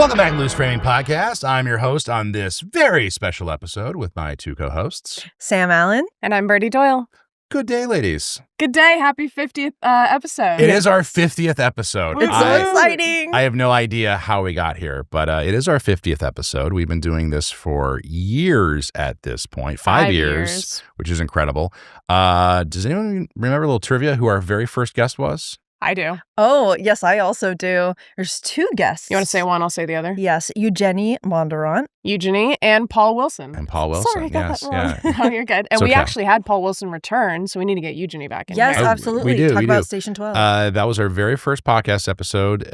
Welcome back to Loose Framing Podcast. I'm your host on this very special episode with my two co-hosts, Sam Allen. And I'm Birdie Doyle. Good day, ladies. Good day. Happy 50th episode. It is our 50th episode. It's so exciting. I have no idea how we got here, but it is our 50th episode. We've been doing this for years at this point, 5 years, which is incredible. Does anyone remember a little trivia who our very first guest was? I do. Oh, yes, I also do. There's two guests. You want to say one? I'll say the other. Yes, Eugenie Mondurant. Eugenie and Paul Wilson. And Paul Wilson, Sorry, I got yes. that wrong. Yeah. No, you're good. And It's we okay. actually had Paul Wilson return, so we need to get Eugenie back in Yes, here. absolutely. we do, Talk we about do. Station 12. That was our very first podcast episode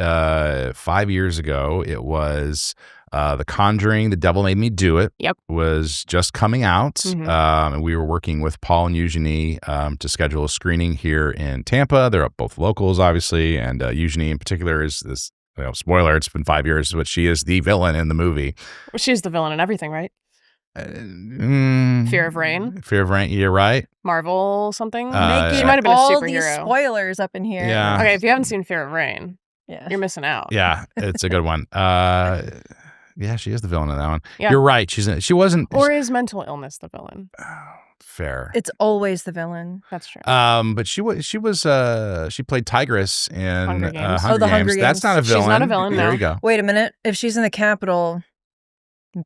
5 years ago. It was The Conjuring, The Devil Made Me Do It. Yep. Was just coming out. Mhm. And we were working with Paul and Eugenie to schedule a screening here in Tampa. They're both locals, obviously. And Eugenie in particular is this, spoiler, it's been 5 years, but she is the villain in the movie. Well, she's the villain in everything, right? Fear of Rain. Fear of Rain, you're right. Marvel something. Making She might have been a all superhero. these spoilers up in here. Yeah. Okay, if you haven't seen Fear of Rain, Yeah. you're missing out. Yeah, it's a good one. Yeah, she is the villain in that one. Yeah. You're right. She wasn't Or is mental illness the villain? fair. It's always the villain. That's true. But she played Tigress in Hunger Games. Hunger Oh, the Games. Hunger That's Games. not a She's villain. not a villain, There no. you go. Wait a minute. If she's in the Capitol,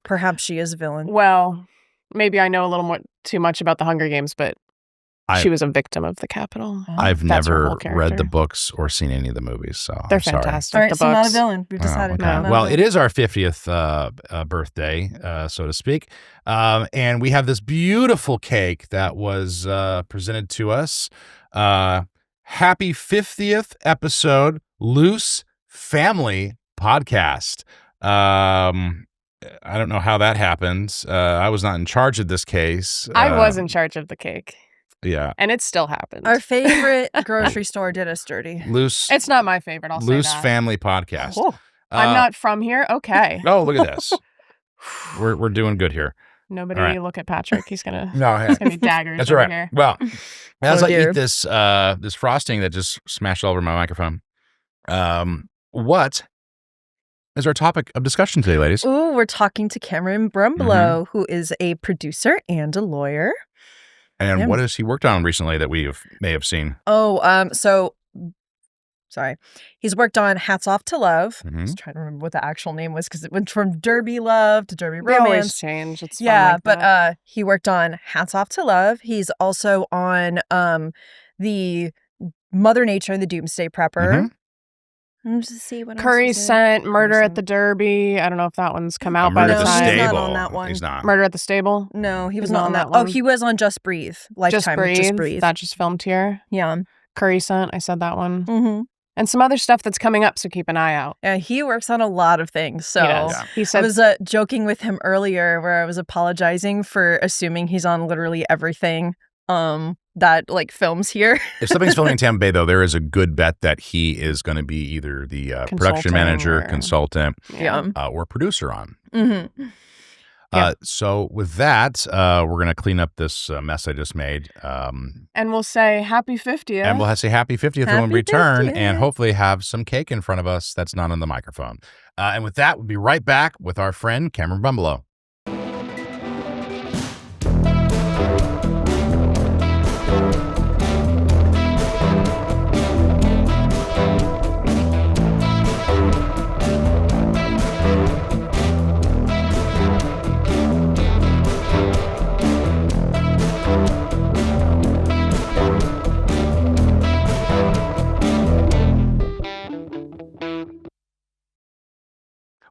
perhaps she is a villain. Well, maybe I know a little more too much about the Hunger Games, but she was a victim of the Capitol. I've That's her never whole read the character. books or seen any of the movies, so They're I'm sorry. fantastic. All right, the so books. not a villain. We've decided. Oh, okay. not a Well, villain. it is our 50th birthday, so to speak. And we have this beautiful cake that was presented to us. Happy 50th episode, Loose Family Podcast. I don't know how that happened. I was not in charge of this case. I was in charge of the cake, Yeah. and it still happened. Our favorite grocery store did us dirty. Loose It's not my favorite, I'll say Loose that. Family Podcast. Oh, I'm not from here? Okay. Oh, look at this. We're doing good here. Nobody All right. look at Patrick. He's gonna No, it's gonna be daggers that's over all right. here. Well, as Oh, I dear. eat this frosting that just smashed all over my microphone, what is our topic of discussion today, ladies? Ooh, we're talking to Cameron Brumbelow, who is a producer and a lawyer. And Yeah. what has he worked on recently that we may have seen? Sorry. He's worked on Hats Off to Love. I Mhm. was trying to remember what the actual name was because it went from Derby Love to Derby They always Romance. change. It's fun Yeah, like but that. he worked on Hats Off to Love. He's also on the Mother Nature and the Doomsday Prepper. Mhm. Let me just see what else Curry is it. Scent, Murder Curry at the Derby. I don't know if that one's come out by Murder the at the No, time. he's not Stable. on that one. He's not. Murder at the Stable. No, he was He's not not on on that. that Oh, one. he was on Just Breathe. Lifetime with Just Breathe. That just filmed here. Yeah. Curry Scent. I said that one. Mm-hmm. And some other stuff that's coming up, so keep an eye out. Yeah, he works on a lot of things. So He does. Yeah. He I said was joking with him earlier where I was apologizing for assuming he's on literally everything that like films here. If something's filming in Tampa Bay, though, there is a good bet that he is going to be either the production Consulting manager, or- consultant, yeah. or producer on. Mm-hmm. Yeah. So with that, we're going to clean up this mess I just made. And we'll say happy 50th. And we'll say happy 50th when we Happy return 50th. and hopefully have some cake in front of us that's not on the microphone. And with that, we'll be right back with our friend Cameron Brumbelow.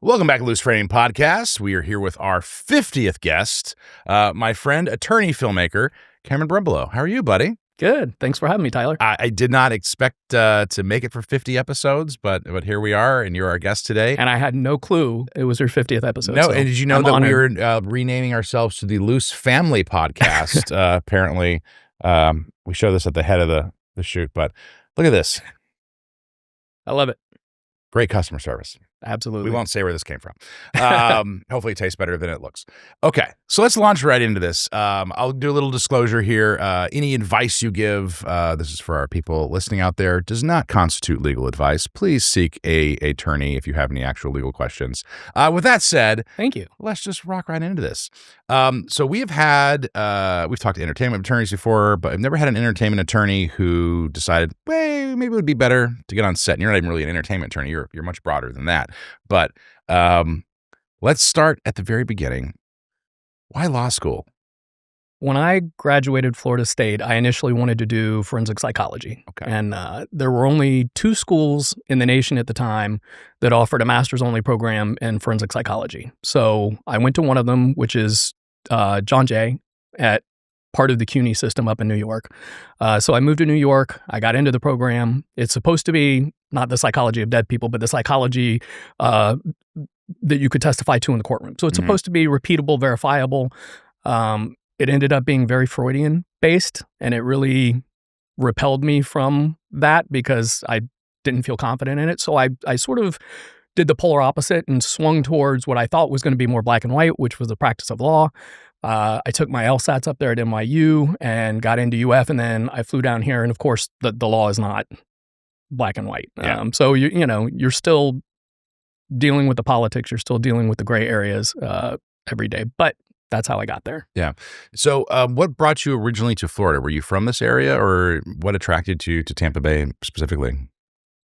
Welcome back to Loose Framing Podcast. We are here with our 50th guest, my friend, attorney, filmmaker, Cameron Brumbelow. How are you, buddy? Good. Thanks for having me, Tyler. I did not expect to make it for 50 episodes, but here we are, and you're our guest today. And I had no clue it was your 50th episode. No, so and did you know I'm that honored. we were renaming ourselves to the Loose Family Podcast? Apparently, we show this at the head of the shoot, but look at this. I love it. Great customer service. Absolutely. We won't say where this came from. Hopefully it tastes better than it looks. Okay, so let's launch right into this. I'll do a little disclosure here. Any advice you give, this is for our people listening out there, does not constitute legal advice. Please seek a attorney if you have any actual legal questions. With that said, thank you. Let's just rock right into this. So we've talked to entertainment attorneys before, but I've never had an entertainment attorney who decided, well, maybe it would be better to get on set. And you're not even really an entertainment attorney. You're much broader than that. But let's start at the very beginning. Why law school? When I graduated Florida State, I initially wanted to do forensic psychology. Okay. And there were only 2 schools in the nation at the time that offered a master's-only program in forensic psychology. So I went to one of them, which is John Jay at part of the CUNY system up in New York. So I moved to New York. I got into the program. It's supposed to be not the psychology of dead people, but the psychology that you could testify to in the courtroom. So it's supposed to be repeatable, verifiable. It ended up being very Freudian based, and it really repelled me from that because I didn't feel confident in it. So I sort of did the polar opposite and swung towards what I thought was going to be more black and white, which was the practice of law. I took my LSATs up there at NYU and got into UF, and then I flew down here. And of course, the law is not black and white. Yeah. So you're still dealing with the politics. You're still dealing with the gray areas every day. But that's how I got there. Yeah. So what brought you originally to Florida? Were you from this area, or what attracted you to Tampa Bay specifically?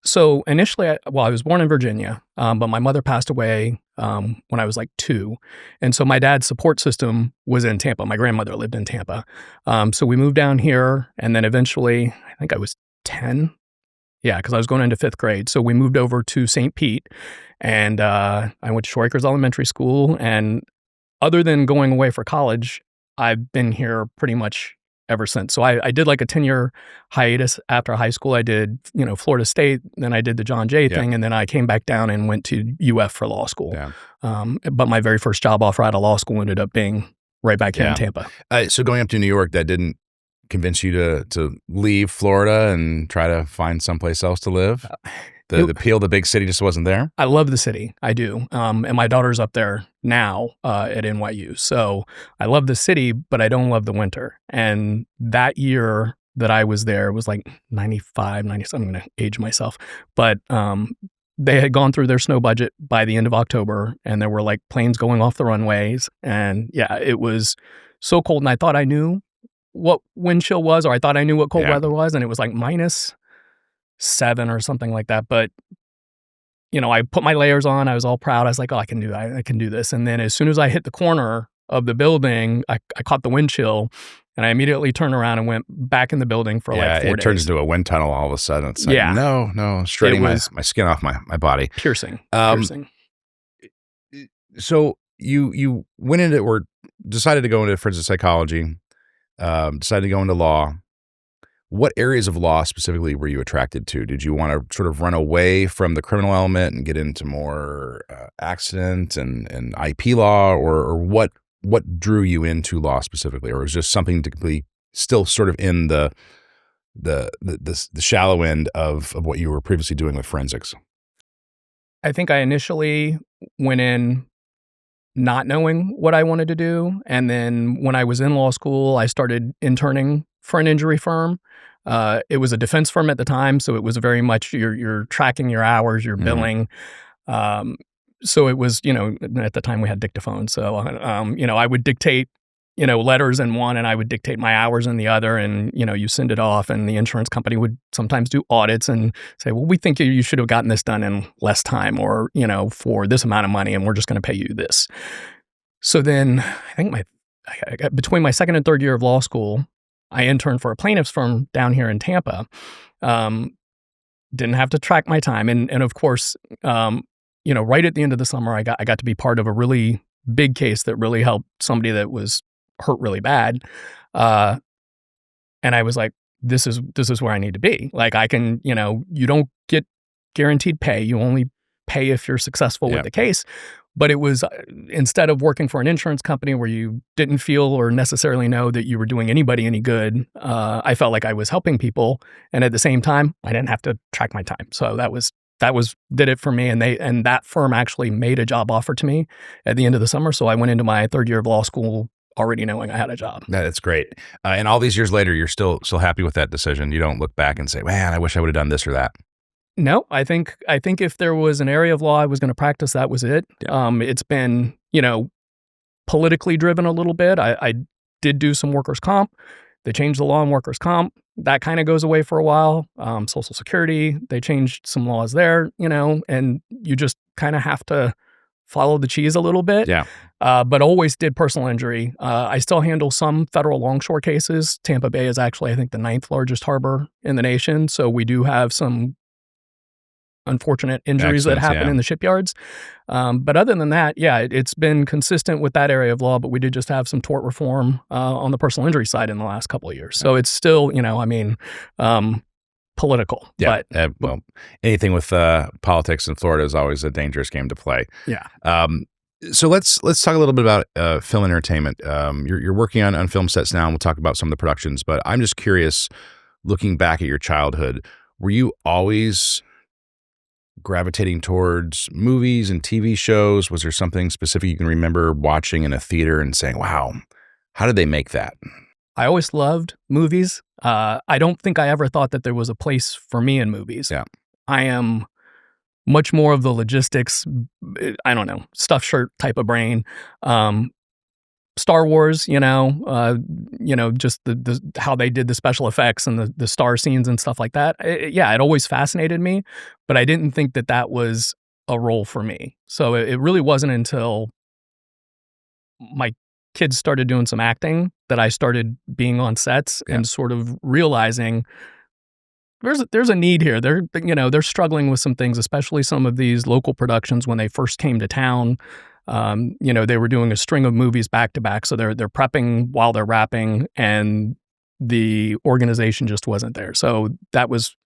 So initially, I was born in Virginia, but my mother passed away when I was like 2. And so my dad's support system was in Tampa. My grandmother lived in Tampa. So we moved down here, and then eventually, I think I was 10. Yeah, because I was going into 5th grade. So we moved over to St. Pete, and I went to Shore Acres Elementary School. And other than going away for college, I've been here pretty much ever since. So I did like a 10-year hiatus after high school. I did, Florida State, then I did the John Jay thing, and then I came back down and went to UF for law school. Yeah. But my very first job offer out of law school ended up being right back here in Tampa. So going up to New York, that didn't convince you to leave Florida and try to find someplace else to live? The appeal of the big city just wasn't there? I love the city. I do. And my daughter's up there now at NYU. So I love the city, but I don't love the winter. And that year that I was there was like 95, 97. I'm going to age myself. But they had gone through their snow budget by the end of October, and there were like planes going off the runways. And yeah, it was so cold. And I thought I knew what wind chill was, or I thought I knew what cold weather was. And it was like -7 or something like that. But, I put my layers on. I was all proud. I was like, oh, I can do this. And then as soon as I hit the corner of the building, I caught the wind chill, and I immediately turned around and went back in the building for like 4 days. It turns into a wind tunnel all of a sudden. It's like, no, shredding my skin off my body. Piercing. So you went into, or decided to go into forensic psychology, decided to go into law. What areas of law specifically were you attracted to? Did you want to sort of run away from the criminal element and get into more accident and IP law, or what drew you into law specifically, or was just something to be still sort of in the shallow end of what you were previously doing with forensics? I think I initially went in not knowing what I wanted to do, and then when I was in law school, I started interning for an injury firm. It was a defense firm at the time, so it was very much you're tracking your hours, you're billing. So it was, at the time we had dictaphones. So, I would dictate, letters in one, and I would dictate my hours in the other, and, you send it off, and the insurance company would sometimes do audits and say, well, we think you should have gotten this done in less time, or, for this amount of money, and we're just going to pay you this. So then I think between my 2nd and 3rd year of law school, I interned for a plaintiff's firm down here in Tampa. Didn't have to track my time. And of course, right at the end of the summer, I got to be part of a really big case that really helped somebody that was hurt really bad. And I was like, this is where I need to be. Like I can, you don't get guaranteed pay. You only pay if you're successful with the case. But it was, instead of working for an insurance company where you didn't feel or necessarily know that you were doing anybody any good, I felt like I was helping people. And at the same time, I didn't have to track my time. So that was did it for me. And that firm actually made a job offer to me at the end of the summer. So I went into my third year of law school already knowing I had a job. That's great. And all these years later, you're still happy with that decision. You don't look back and say, man, I wish I would have done this or that. No, I think if there was an area of law I was going to practice, that was it. It's been, politically driven a little bit. I did do some workers' comp. They changed the law on workers' comp. That kind of goes away for a while. Social Security, they changed some laws there, and you just kind of have to follow the cheese a little bit. Yeah. But always did personal injury. I still handle some federal longshore cases. Tampa Bay is actually, I think, the 9th largest harbor in the nation. So we do have some unfortunate injuries that happen in the shipyards. But other than that, it's been consistent with that area of law, but we did just have some tort reform on the personal injury side in the last couple of years. So it's still, political. Yeah. Well, anything with politics in Florida is always a dangerous game to play. Yeah. So let's talk a little bit about film and entertainment. You're working on film sets now, and we'll talk about some of the productions, but I'm just curious, looking back at your childhood, were you always gravitating towards movies and TV shows? Was there something specific you can remember watching in a theater and saying, wow, how did they make that? I always loved movies. I don't think I ever thought that there was a place for me in movies. Yeah. I am much more of the logistics, I don't know, stuffed shirt type of brain. Star Wars, just the how they did the special effects and the star scenes and stuff like that. It always fascinated me, but I didn't think that was a role for me. So it really wasn't until my kids started doing some acting that I started being on sets and sort of realizing there's a need here. They're struggling with some things, especially some of these local productions when they first came to town. They were doing a string of movies back to back, so they're prepping while they're rapping, and the organization just wasn't there. So that was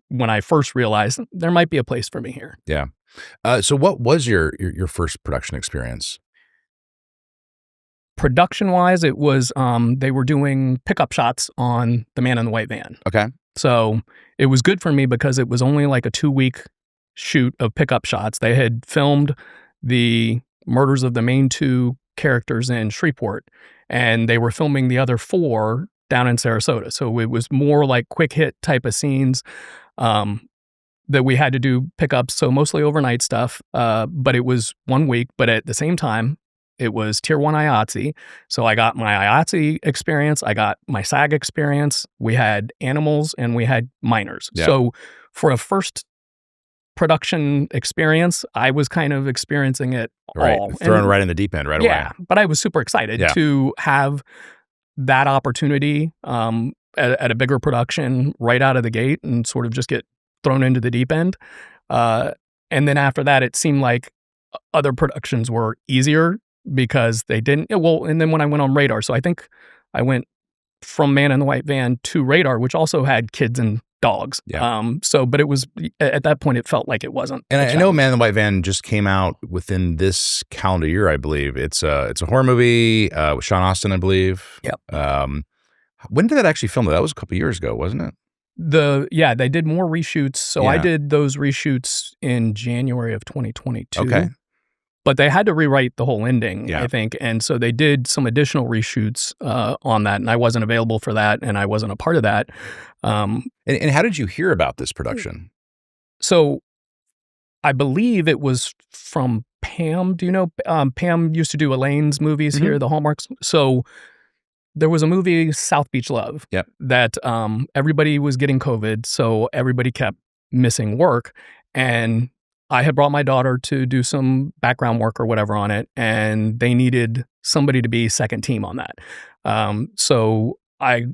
when I first realized there might be a place for me here. Yeah. So what was your first production experience? Production-wise, it was they were doing pickup shots on The Man in the White Van. Okay. So it was good for me because it was only like a 2-week shoot of pickup shots. They had filmed the murders of the main 2 characters in Shreveport, and they were filming the other 4 down in Sarasota. So it was more like quick hit type of scenes that we had to do pickups. So mostly overnight stuff, but it was 1 week. But at the same time, it was Tier 1 IATSE. So I got my IATSE experience. I got my SAG experience. We had animals and we had minors. Yeah. So for a first production experience, I was kind of experiencing it all. Thrown right in the deep end right away. Yeah, but I was super excited to have that opportunity at a bigger production right out of the gate and sort of just get thrown into the deep end. And then after that, it seemed like other productions were easier because they didn't. Well, and then when I went on Radar, so I think I went from Man in the White Van to Radar, which also had kids and dogs. Yeah. But it was at that point it felt like it wasn't. And I know Man in the White Van just came out within this calendar year, I believe. It's a horror movie with Sean Astin, I believe. Yep. When did that actually film? That was a couple of years ago, wasn't it? They did more reshoots. So I did those reshoots in January of 2022. Okay. But they had to rewrite the whole ending, I think. And so they did some additional reshoots on that. And I wasn't available for that. And I wasn't a part of that. And how did you hear about this production? So I believe it was from Pam. Do you know, Pam used to do Elaine's movies here, the Hallmarks. So there was a movie, South Beach Love, that everybody was getting COVID. So everybody kept missing work. And I had brought my daughter to do some background work or whatever on it, and they needed somebody to be second team on that. So I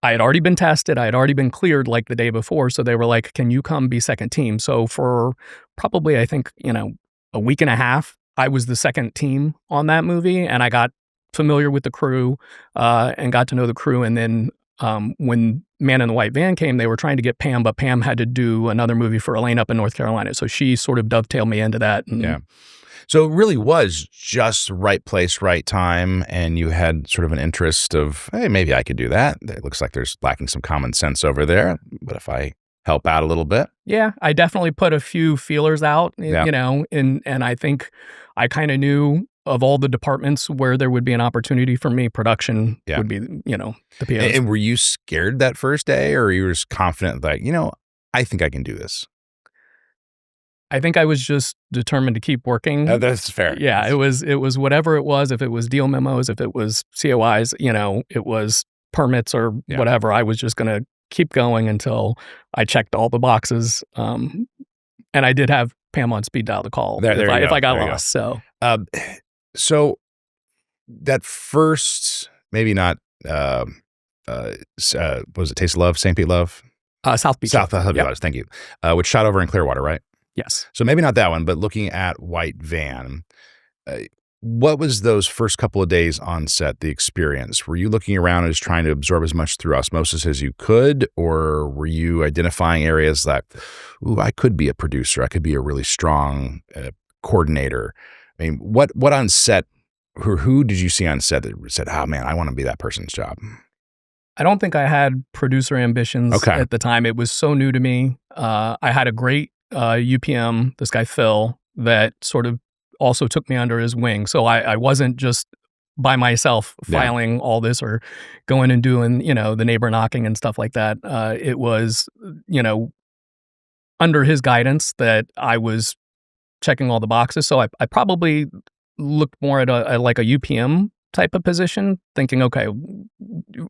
had already been tested. I had already been cleared like the day before. So they were like, can you come be second team? So for probably, I think, a week and a half, I was the second team on that movie, and I got familiar with the crew and got to know the crew. And then when Man in the White Van came, they were trying to get Pam, but Pam had to do another movie for Elaine up in North Carolina. So she sort of dovetailed me into that. Yeah. So it really was just right place, right time. And you had sort of an interest of, hey, maybe I could do that. It looks like there's lacking some common sense over there. But if I help out a little bit? Yeah, I definitely put a few feelers out, Yeah. and I think I kind of knew of all the departments where there would be an opportunity for me. Production Yeah. would be, the POs. And were you scared that first day, or you were just confident, like, I think I can do this? I think I was just determined to keep working. That's fair. Yeah, it was whatever it was. If it was deal memos, if it was COIs, it was permits or whatever. I was just going to keep going until I checked all the boxes. And I did have Pam on speed dial to call if I got lost. So that first, maybe not, was it Taste of Love, St. Pete Love? South Beach. South Beach Love, thank you. Which shot over in Clearwater, right? Yes. So maybe not that one, but looking at White Van, what was those first couple of days on set, the experience? Were you looking around and just trying to absorb as much through osmosis as you could, or were you identifying areas that, I could be a producer, I could be a really strong coordinator? I mean, what on set, who did you see on set that said, oh man, I want to be that person's job? I don't think I had producer ambitions at the time. It was so new to me. I had a great UPM, this guy Phil, that sort of also took me under his wing. So I wasn't just by myself filing all this or going and doing, the neighbor knocking and stuff like that. It was, under his guidance that I was checking all the boxes. So I probably looked more at a UPM type of position, thinking, okay,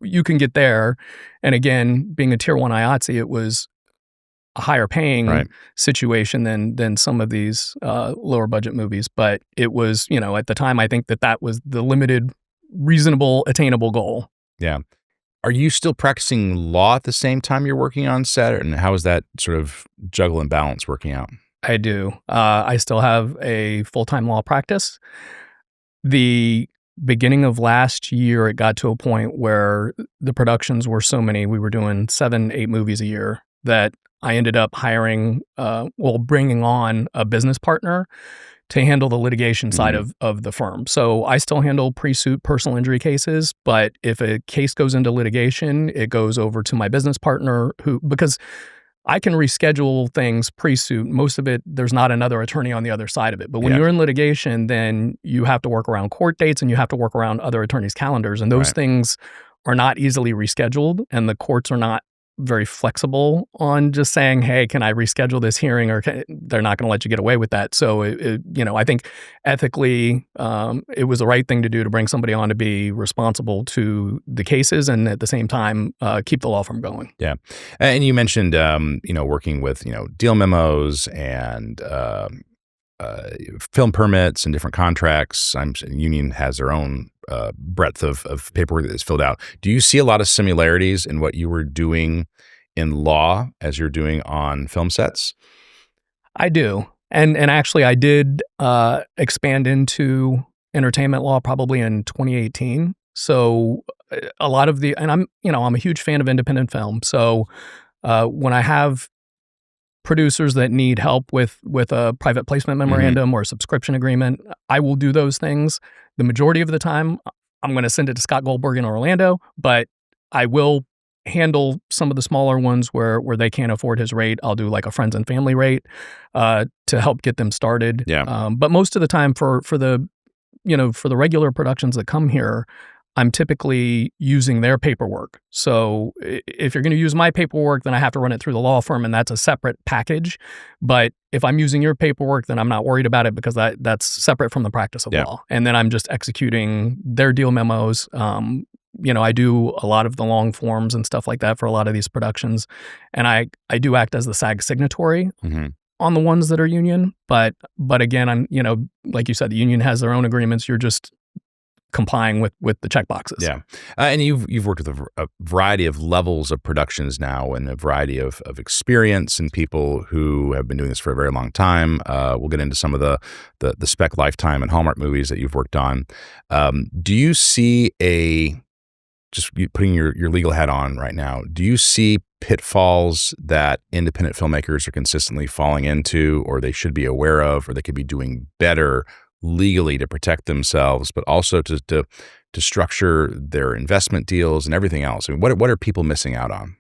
you can get there. And again, being a tier 1 IATSE, it was a higher paying situation than some of these lower budget movies. But it was, at the time, I think that was the limited, reasonable, attainable goal. Yeah. Are you still practicing law at the same time you're working on set? And how is that sort of juggle and balance working out? I do. I still have a full-time law practice. The beginning of last year, it got to a point where the productions were so many, we were doing 7-8 movies a year, that I ended up bringing on a business partner to handle the litigation side of the firm. So I still handle pre-suit personal injury cases, but if a case goes into litigation, it goes over to my business partner because I can reschedule things pre-suit. Most of it, there's not another attorney on the other side of it. But when you're in litigation, then you have to work around court dates and you have to work around other attorneys' calendars. And those things are not easily rescheduled, and the courts are not very flexible on just saying, hey, can I reschedule this hearing? Or they're not going to let you get away with that. So, I think ethically, it was the right thing to do to bring somebody on to be responsible to the cases and at the same time, keep the law firm going. Yeah. And you mentioned, working with, deal memos and film permits and different contracts. Union has their own breadth of paperwork that is filled out. Do you see a lot of similarities in what you were doing in law as you're doing on film sets? I do. And actually I did expand into entertainment law probably in 2018. So a lot of I'm a huge fan of independent film. So when I have producers that need help with a private placement memorandum or a subscription agreement, I will do those things. The majority of the time, I'm going to send it to Scott Goldberg in Orlando, but I will handle some of the smaller ones where they can't afford his rate. I'll do like a friends and family rate to help get them started. Yeah. But most of the time for the regular productions that come here, I'm typically using their paperwork. So if you're going to use my paperwork, then I have to run it through the law firm, and that's a separate package. But if I'm using your paperwork, then I'm not worried about it because that's separate from the practice of law. And then I'm just executing their deal memos. I do a lot of the long forms and stuff like that for a lot of these productions. And I do act as the SAG signatory on the ones that are union. But again, I'm, like you said, the union has their own agreements. You're just complying with the check boxes. Yeah. And you've worked with a variety of levels of productions now and a variety of experience and people who have been doing this for a very long time. We'll get into some of the spec Lifetime and Hallmark movies that you've worked on. Do you see just putting your legal hat on right now, do you see pitfalls that independent filmmakers are consistently falling into, or they should be aware of, or they could be doing better legally to protect themselves, but also to structure their investment deals and everything else? I mean, what are people missing out on?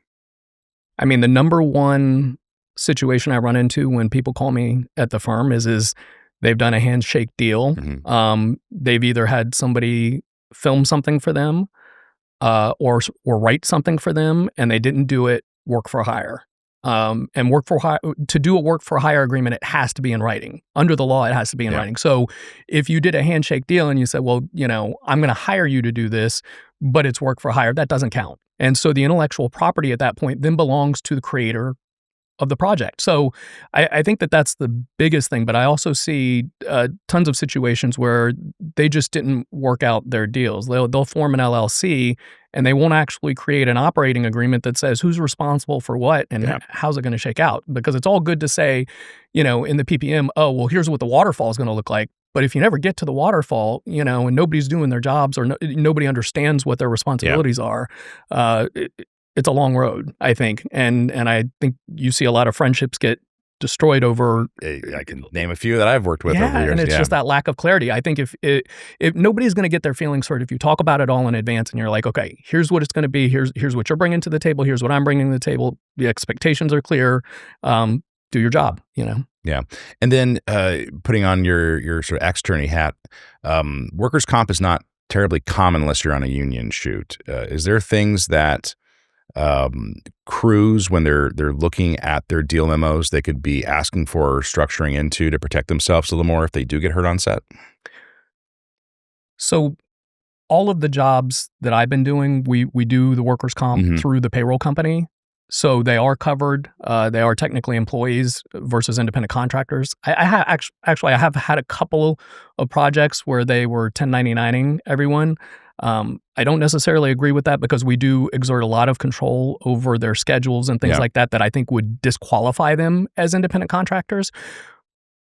I mean, the number one situation I run into when people call me at the firm is they've done a handshake deal. They've either had somebody film something for them or write something for them, and they didn't do it work for hire. And work for hire, to do a work for hire agreement, it has to be in writing. Under the law, it has to be in writing. So if you did a handshake deal and you said, well, I'm going to hire you to do this, but it's work for hire, that doesn't count. And so the intellectual property at that point then belongs to the creator of the project. So I think that's the biggest thing. But I also see tons of situations where they just didn't work out their deals. They'll form an LLC and they won't actually create an operating agreement that says who's responsible for what and how's it going to shake out. Because it's all good to say, in the PPM, oh, well, here's what the waterfall is going to look like. But if you never get to the waterfall, and nobody's doing their jobs or nobody understands what their responsibilities are, it's a long road, I think. And I think you see a lot of friendships get destroyed over. I can name a few that I've worked with over the years. And it's just that lack of clarity. I think if nobody's going to get their feelings hurt if you talk about it all in advance and you're like, okay, here's what it's going to be. Here's what you're bringing to the table. Here's what I'm bringing to the table. The expectations are clear. Do your job, Yeah. And then putting on your sort of ex-attorney hat, workers' comp is not terribly common unless you're on a union shoot. Is there things that crews, when they're looking at their deal memos, they could be asking for or structuring into to protect themselves a little more if they do get hurt on set? So all of the jobs that I've been doing, we do the workers' comp through the payroll company. So they are covered. They are technically employees versus independent contractors. I have had a couple of projects where they were 1099ing everyone. I don't necessarily agree with that because we do exert a lot of control over their schedules and things like that I think would disqualify them as independent contractors.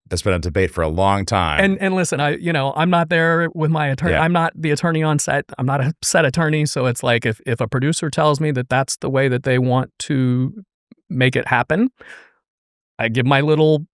That's been a debate for a long time. And listen, I'm not there with my attorney. I'm not the attorney on set. I'm not a set attorney. So it's like if a producer tells me that that's the way that they want to make it happen, I give my little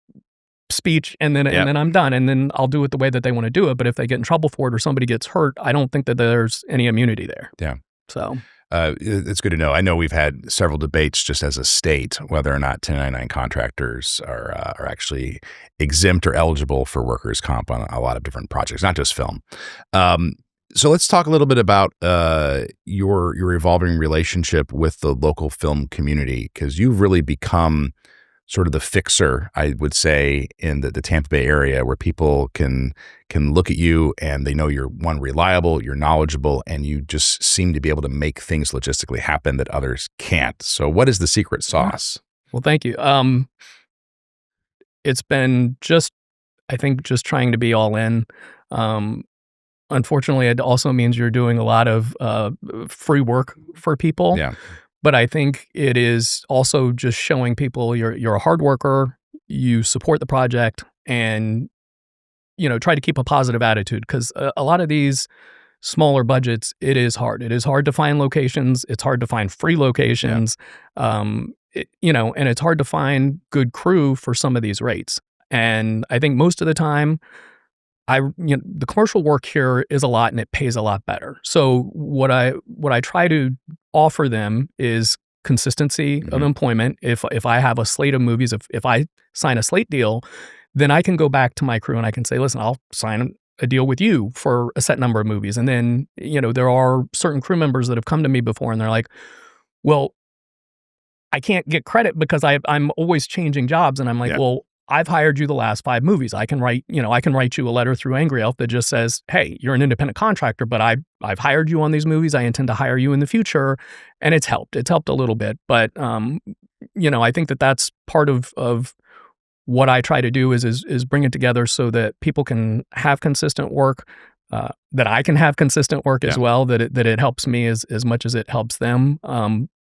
speech and then I'm done. And then I'll do it the way that they want to do it. But if they get in trouble for it or somebody gets hurt, I don't think that there's any immunity there. Yeah. So it's good to know. I know we've had several debates just as a state whether or not 1099 contractors are actually exempt or eligible for workers' comp on a lot of different projects, not just film. So let's talk a little bit about your evolving relationship with the local film community, because you've really become sort of the fixer, I would say, in the Tampa Bay area, where people can look at you and they know you're, one, reliable, you're knowledgeable, and you just seem to be able to make things logistically happen that others can't. So what is the secret sauce? Well, thank you. It's been I think just trying to be all in. Unfortunately, it also means you're doing a lot of free work for people. Yeah. But I think it is also just showing people you're a hard worker, you support the project, and try to keep a positive attitude, because a lot of these smaller budgets, it is hard. It is hard to find locations. It's hard to find free locations, and it's hard to find good crew for some of these rates. And I think most of the time, the commercial work here is a lot and it pays a lot better. So what I try to offer them is consistency of employment. If I have a slate of movies, if I sign a slate deal, then I can go back to my crew and I can say, listen, I'll sign a deal with you for a set number of movies. And then, there are certain crew members that have come to me before and they're like, well, I can't get credit because I'm always changing jobs. And I'm like, well, I've hired you the last 5 movies. I can write you a letter through Angry Elf that just says, hey, you're an independent contractor, but I've hired you on these movies. I intend to hire you in the future. And it's helped. It's helped a little bit. But, I think that's part of what I try to do is bring it together so that people can have consistent work, that I can have consistent work as well, that it helps me as much as it helps them.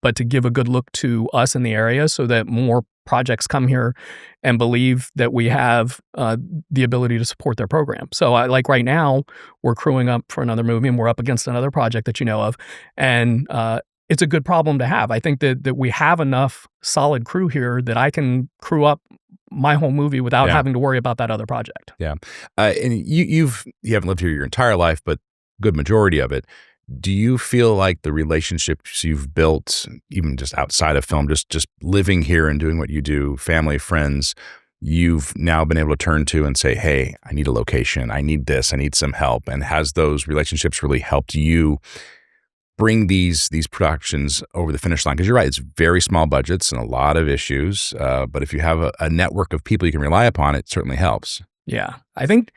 But to give a good look to us in the area so that more projects come here and believe that we have the ability to support their program. So like right now, we're crewing up for another movie and we're up against another project that you know of. And it's a good problem to have. I think that we have enough solid crew here that I can crew up my whole movie without having to worry about that other project. Yeah. And you haven't lived here your entire life, but good majority of it. Do you feel like the relationships you've built, even just outside of film, just living here and doing what you do, family, friends, you've now been able to turn to and say, hey, I need a location, I need this, I need some help? And has those relationships really helped you bring these productions over the finish line? Because you're right, it's very small budgets and a lot of issues. But if you have a network of people you can rely upon, it certainly helps. Yeah. I think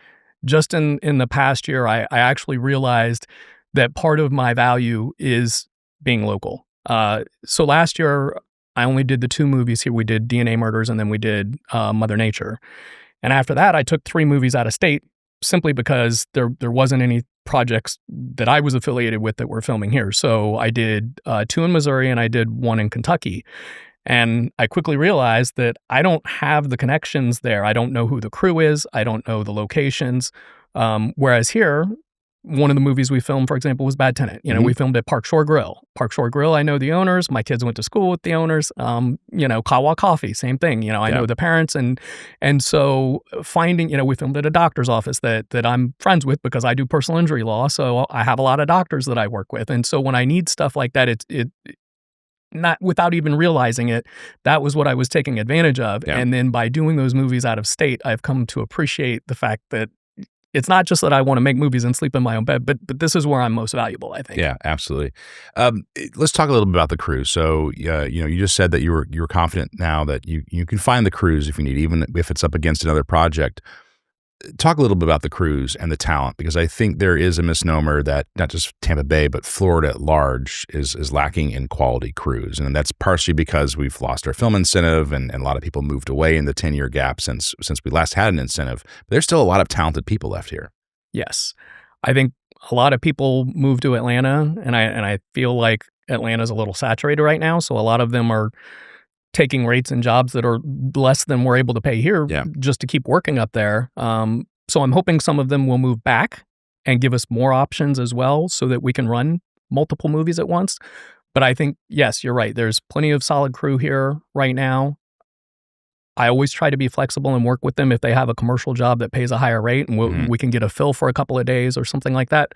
just in the past year, I actually realized that part of my value is being local. So last year, I only did the 2 movies here. We did DNA Murders and then we did Mother Nature. And after that, I took 3 movies out of state simply because there wasn't any projects that I was affiliated with that were filming here. So I did 2 in Missouri and I did 1 in Kentucky. And I quickly realized that I don't have the connections there. I don't know who the crew is. I don't know the locations. Whereas here, one of the movies we filmed, for example, was Bad Tenant. We filmed at Park Shore Grill. Park Shore Grill, I know the owners. My kids went to school with the owners. Kawa Coffee, same thing. I know the parents. And so finding, we filmed at a doctor's office that I'm friends with because I do personal injury law. So I have a lot of doctors that I work with. And so when I need stuff like that, it not without even realizing it, that was what I was taking advantage of. Yeah. And then by doing those movies out of state, I've come to appreciate the fact that it's not just that I want to make movies and sleep in my own bed, but this is where I'm most valuable, I think. Yeah, absolutely. Let's talk a little bit about the crew. So, you just said that you were confident now that you can find the crews if you need, even if it's up against another project. Talk a little bit about the crews and the talent, because I think there is a misnomer that not just Tampa Bay, but Florida at large is lacking in quality crews. And that's partially because we've lost our film incentive and a lot of people moved away in the 10-year gap since we last had an incentive. But there's still a lot of talented people left here. Yes. I think a lot of people moved to Atlanta, and I feel like Atlanta's a little saturated right now. So a lot of them are taking rates and jobs that are less than we're able to pay here just to keep working up there. So I'm hoping some of them will move back and give us more options as well so that we can run multiple movies at once. But I think, yes, you're right. There's plenty of solid crew here right now. I always try to be flexible and work with them if they have a commercial job that pays a higher rate and we can get a fill for a couple of days or something like that.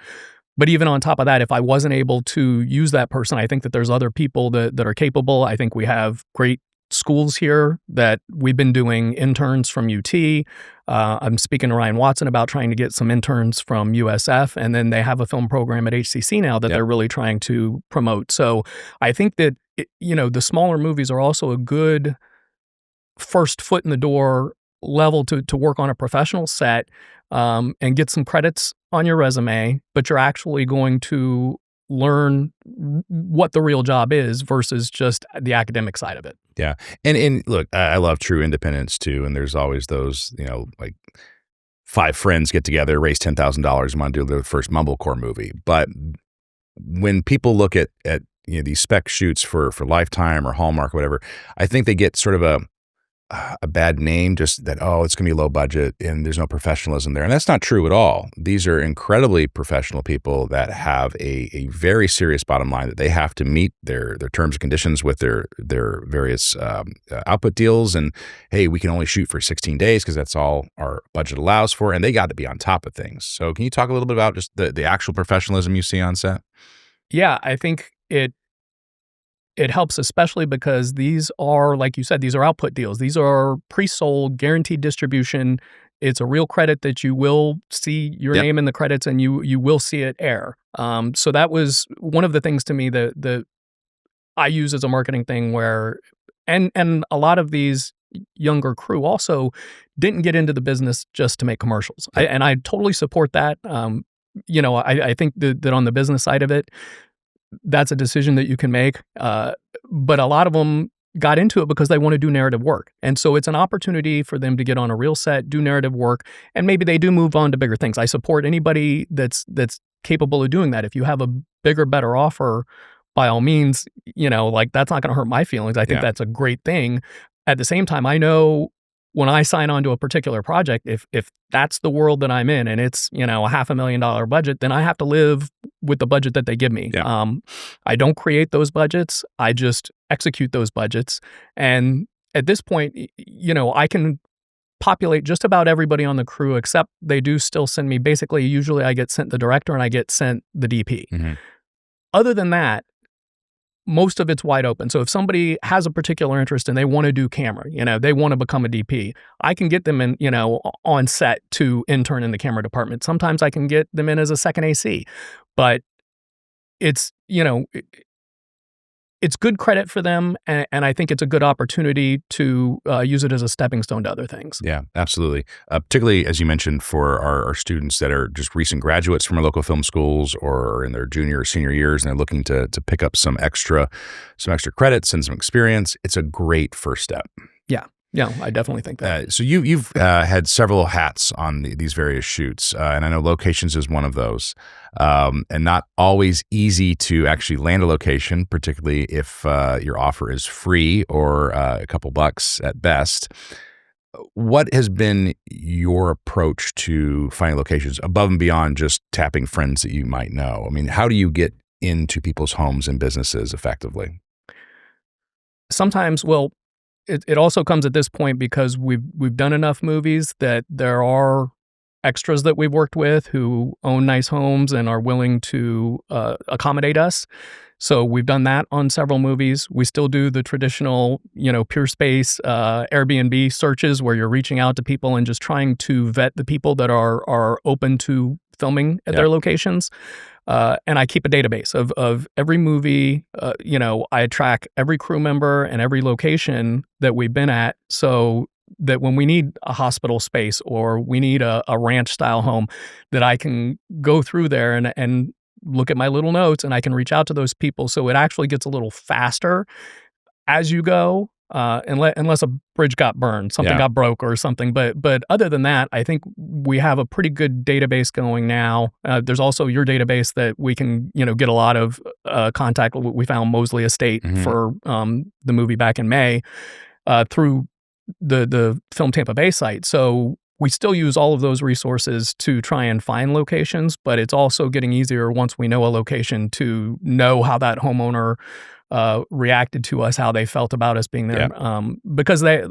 But even on top of that, if I wasn't able to use that person, I think that there's other people that are capable. I think we have great schools here that we've been doing interns from UT. I'm speaking to Ryan Watson about trying to get some interns from USF, and then they have a film program at HCC now that they're really trying to promote. So I think that, the smaller movies are also a good first foot in the door level to work on a professional set and get some credits on your resume, but you're actually going to learn what the real job is versus just the academic side of it. Yeah. And look, I love true independence too. And there's always those, like 5 friends get together, raise $10,000 and want to do their first Mumblecore movie. But when people look at these spec shoots for Lifetime or Hallmark or whatever, I think they get sort of a bad name, just that, it's going to be low budget and there's no professionalism there. And that's not true at all. These are incredibly professional people that have a very serious bottom line that they have to meet their terms and conditions with their various output deals. And hey, we can only shoot for 16 days because that's all our budget allows for. And they got to be on top of things. So can you talk a little bit about just the actual professionalism you see on set? Yeah, I think it helps, especially because these are, like you said, these are output deals. These are pre-sold, guaranteed distribution. It's a real credit that you will see your name in the credits and you will see it air. So that was one of the things to me that I use as a marketing thing where, and a lot of these younger crew also didn't get into the business just to make commercials. And I totally support that. I think that on the business side of it, that's a decision that you can make. But a lot of them got into it because they want to do narrative work. And so it's an opportunity for them to get on a real set, do narrative work, and maybe they do move on to bigger things. I support anybody that's capable of doing that. If you have a bigger, better offer, by all means, that's not going to hurt my feelings. I think that's a great thing. At the same time, I know when I sign on to a particular project, if that's the world that I'm in and it's, a $500,000 budget, then I have to live with the budget that they give me. Yeah. I don't create those budgets. I just execute those budgets. And at this point, I can populate just about everybody on the crew, except they do still send me, basically, usually I get sent the director and I get sent the DP. Mm-hmm. other than that, most of it's wide open. So if somebody has a particular interest and they want to do camera, they want to become a DP, I can get them in, on set to intern in the camera department. Sometimes I can get them in as a second AC, but it's, it's good credit for them, and I think it's a good opportunity to use it as a stepping stone to other things. Yeah, absolutely. Particularly, as you mentioned, for our students that are just recent graduates from our local film schools or in their junior or senior years, and they're looking to pick up some extra credits and some experience. It's a great first step. Yeah, I definitely think that. So you've had several hats on these various shoots, and I know locations is one of those, and not always easy to actually land a location, particularly if your offer is free or a couple bucks at best. What has been your approach to finding locations above and beyond just tapping friends that you might know? I mean, how do you get into people's homes and businesses effectively? Sometimes, well, it also comes at this point because we've done enough movies that there are extras that we've worked with who own nice homes and are willing to accommodate us. So we've done that on several movies. We still do the traditional, Pure Space, Airbnb searches where you're reaching out to people and just trying to vet the people that are open to filming at their locations. And I keep a database of every movie. I track every crew member and every location that we've been at, so that when we need a hospital space or we need a ranch style home, that I can go through there and look at my little notes and I can reach out to those people. So it actually gets a little faster as you go. Unless a bridge got burned, something got broke or something. But other than that, I think we have a pretty good database going now. There's also your database that we can, get a lot of contact. We found Mosley Estate for the movie back in May through the Film Tampa Bay site. So we still use all of those resources to try and find locations, but it's also getting easier once we know a location to know how that homeowner reacted to us, how they felt about us being there. Because they're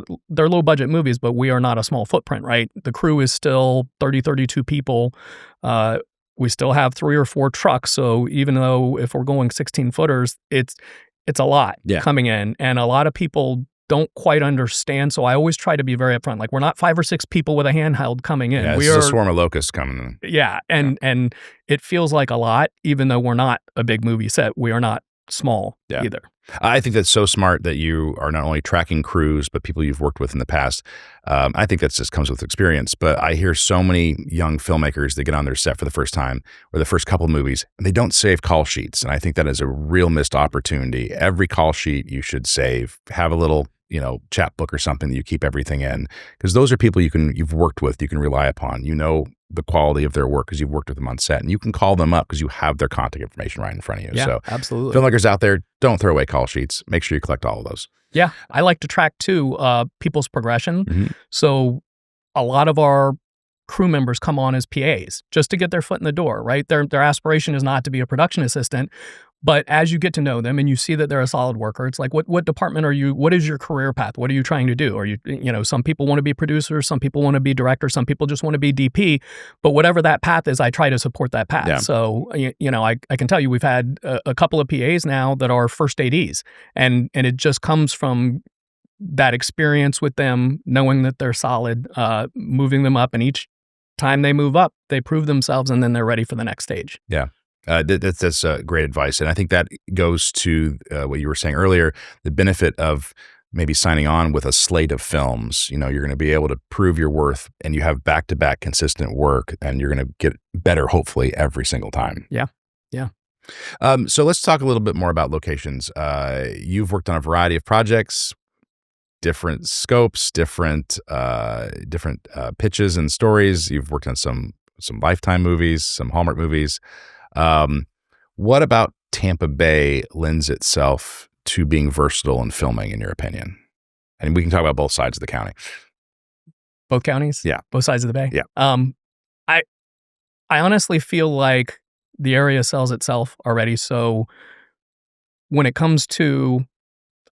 low budget movies, but we are not a small footprint, right? The crew is still 32 people. We still have 3 or 4 trucks. So even though if we're going 16 footers, it's a lot coming in, and a lot of people don't quite understand. So I always try to be very upfront. Like, we're not 5 or 6 people with a handheld coming in. Yeah, we are a swarm of locusts coming in. Yeah. And it feels like a lot, even though we're not a big movie set. We are not small either. I think that's so smart that you are not only tracking crews, but people you've worked with in the past. I think that just comes with experience. But I hear so many young filmmakers that get on their set for the first time or the first couple of movies, and they don't save call sheets. And I think that is a real missed opportunity. Every call sheet you should save. Have a little chat book or something that you keep everything in, because those are people you've worked with, you can rely upon. The quality of their work because you've worked with them on set, and you can call them up because you have their contact information right in front of you. Yeah, so absolutely. Filmmakers out there, don't throw away call sheets. Make sure you collect all of those. Yeah, I like to track too people's progression. So a lot of our crew members come on as PAs just to get their foot in the door, right? Their aspiration is not to be a production assistant. But as you get to know them and you see that they're a solid worker, it's like, what department are you? What is your career path? What are you trying to do? Are you, some people want to be producers, some people want to be directors, some people just want to be DP. But whatever that path is, I try to support that path. Yeah. So, I can tell you we've had a couple of PAs now that are first ADs, and it just comes from that experience with them, knowing that they're solid, moving them up, and each time they move up, they prove themselves, and then they're ready for the next stage. Yeah. That's great advice. And I think that goes to what you were saying earlier, the benefit of maybe signing on with a slate of films. You're going to be able to prove your worth, and you have back-to-back consistent work, and you're going to get better, hopefully, every single time. Yeah. So let's talk a little bit more about locations. You've worked on a variety of projects, different scopes, different pitches and stories. You've worked on some Lifetime movies, some Hallmark movies. What about Tampa Bay lends itself to being versatile in filming, in your opinion? And we can talk about both sides of the county. Both counties? Yeah. Both sides of the bay? Yeah. I honestly feel like the area sells itself already. So when it comes to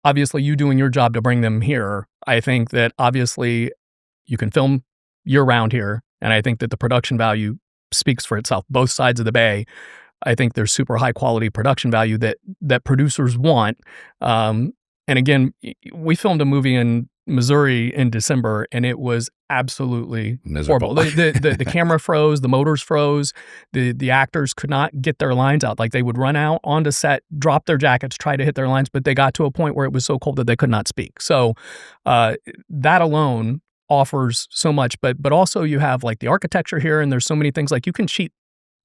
obviously you doing your job to bring them here, I think that obviously you can film year round here. And I think that the production value speaks for itself, both sides of the bay. I think there's super high quality production value that producers want. And again, we filmed a movie in Missouri in December, and it was absolutely Miserable. horrible. The camera froze, the motors froze, the actors could not get their lines out. Like, they would run out onto set, drop their jackets, try to hit their lines, but they got to a point where it was so cold that they could not speak. So that alone offers so much, but also you have like the architecture here, and there's so many things. Like, you can cheat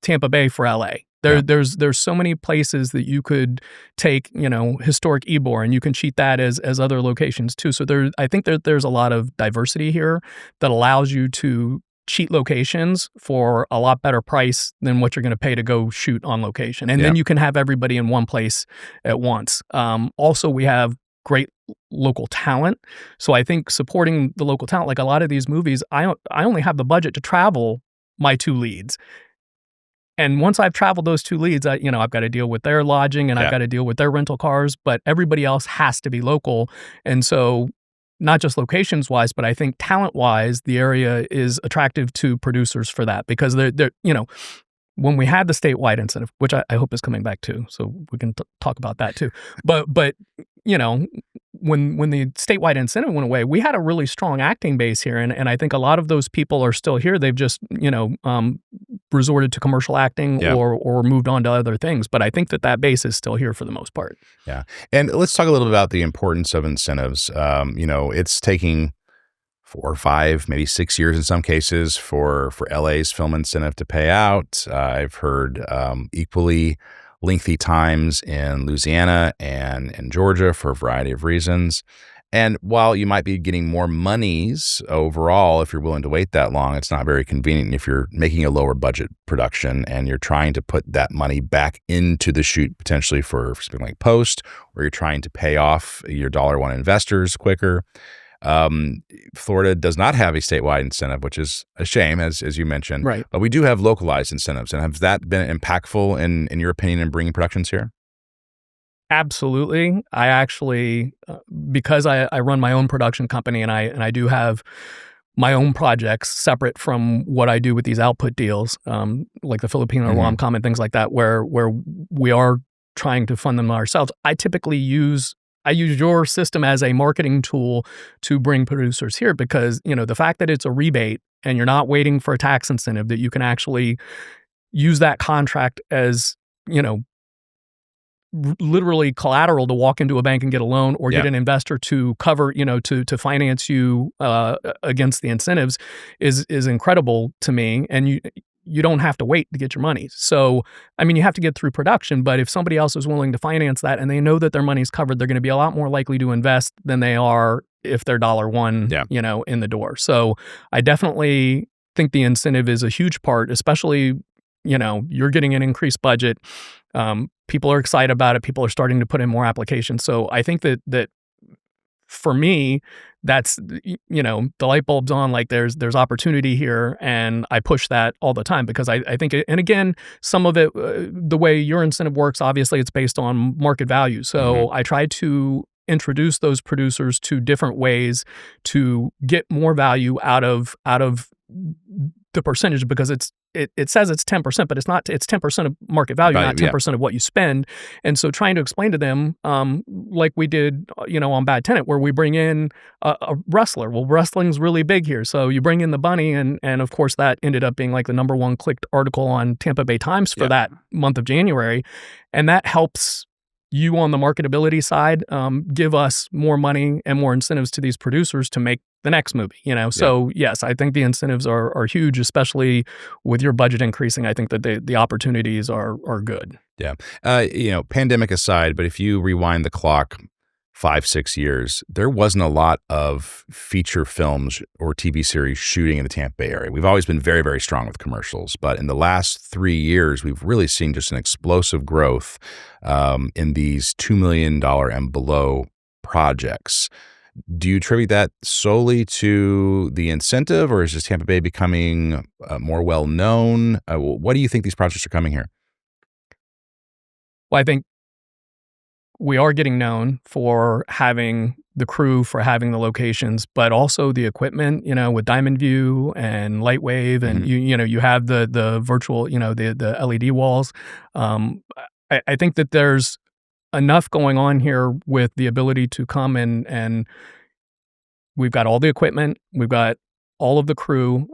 Tampa Bay for LA. There's so many places that you could take, historic Ybor, and you can cheat that as other locations too. So I think there's a lot of diversity here that allows you to cheat locations for a lot better price than what you're going to pay to go shoot on location. And then you can have everybody in one place at once. Also, we have great local talent. So I think supporting the local talent, like a lot of these movies, I only have the budget to travel my 2 leads. And once I've traveled those 2 leads, I've got to deal with their lodging, and I've got to deal with their rental cars, but everybody else has to be local. And so not just locations wise, but I think talent wise, the area is attractive to producers for that, because they're when we had the statewide incentive, which I hope is coming back too, so we can talk about that too. But when the statewide incentive went away, we had a really strong acting base here, and I think a lot of those people are still here. They've just resorted to commercial acting or moved on to other things. But I think that base is still here for the most part. Yeah, and let's talk a little bit about the importance of incentives. It's taking 4 or 5, maybe 6 years in some cases for LA's film incentive to pay out. I've heard equally lengthy times in Louisiana and in Georgia for a variety of reasons. And while you might be getting more monies overall, if you're willing to wait that long, it's not very convenient if you're making a lower budget production and you're trying to put that money back into the shoot potentially for something like post, or you're trying to pay off your $1 investors quicker. Florida does not have a statewide incentive, which is a shame, as you mentioned. Right. But we do have localized incentives. And has that been impactful in your opinion in bringing productions here? Absolutely. I actually, because I run my own production company, and I do have my own projects separate from what I do with these output deals, like the Filipino rom-com and things like that, where we are trying to fund them ourselves. I typically use your system as a marketing tool to bring producers here, because the fact that it's a rebate and you're not waiting for a tax incentive, that you can actually use that contract as literally collateral to walk into a bank and get a loan, or get an investor to cover, to finance you against the incentives is incredible to me. And you don't have to wait to get your money. So, I mean, you have to get through production, but if somebody else is willing to finance that and they know that their money's covered, they're going to be a lot more likely to invest than they are if they're $1, in the door. So I definitely think the incentive is a huge part, especially, you're getting an increased budget. People are excited about it. People are starting to put in more applications. So I think that for me, that's, the light bulb's on, like there's opportunity here, and I push that all the time, because I think, and again, some of it, the way your incentive works, obviously it's based on market value. So I try to introduce those producers to different ways to get more value out of the percentage, because it says it's 10%, but it's not. It's 10% of market value, not 10% of what you spend. And so trying to explain to them, like we did, on Bad Tenant, where we bring in a wrestler. Well, wrestling's really big here, so you bring in the bunny, and of course that ended up being like the #1 clicked article on Tampa Bay Times for that month of January, and that helps you on the marketability side, give us more money and more incentives to these producers to make the next movie, So yes, I think the incentives are huge, especially with your budget increasing. I think that the opportunities are good. Yeah. Pandemic aside, but if you rewind the clock 5-6 years, there wasn't a lot of feature films or TV series shooting in the Tampa Bay area. We've always been very, very strong with commercials, but in the last 3 years, we've really seen just an explosive growth in these $2 million and below projects. Do you attribute that solely to the incentive, or is just Tampa Bay becoming more well-known? What do you think these projects are coming here? Well, I think we are getting known for having the crew for having the locations, but also the equipment, with Diamond View and Lightwave, and you have the virtual, the LED walls. I think that there's enough going on here with the ability to come and we've got all the equipment, we've got all of the crew.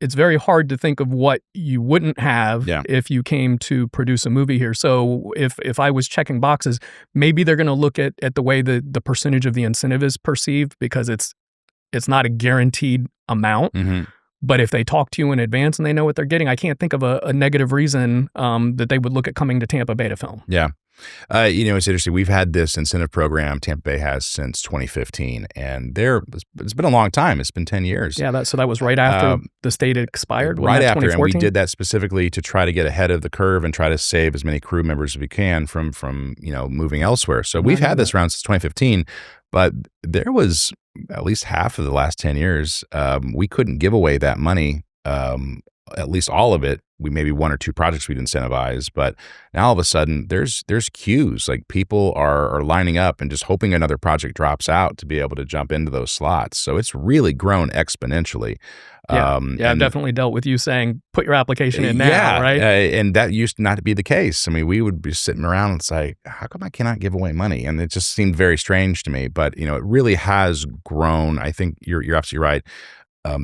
It's very hard to think of what you wouldn't have if you came to produce a movie here. So if I was checking boxes, maybe they're going to look at the way the percentage of the incentive is perceived, because it's not a guaranteed amount. But if they talk to you in advance and they know what they're getting, I can't think of a negative reason that they would look at coming to Tampa Bay to film. Yeah. It's interesting. We've had this incentive program Tampa Bay has since 2015, and it's been a long time. It's been 10 years. Yeah, so that was right after the state expired. Right after, and we did that specifically to try to get ahead of the curve and try to save as many crew members as we can from moving elsewhere. So we've had this around since 2015, but there was at least half of the last 10 years we couldn't give away that money. At least all of it. We maybe one or two projects we'd incentivize, but now all of a sudden there's queues. Like, people are lining up and just hoping another project drops out to be able to jump into those slots. So it's really grown exponentially. I've definitely dealt with you saying, put your application in now, right? And that used not to be the case. I mean, we would be sitting around and say, how come I cannot give away money? And it just seemed very strange to me, but it really has grown. I think you're absolutely right.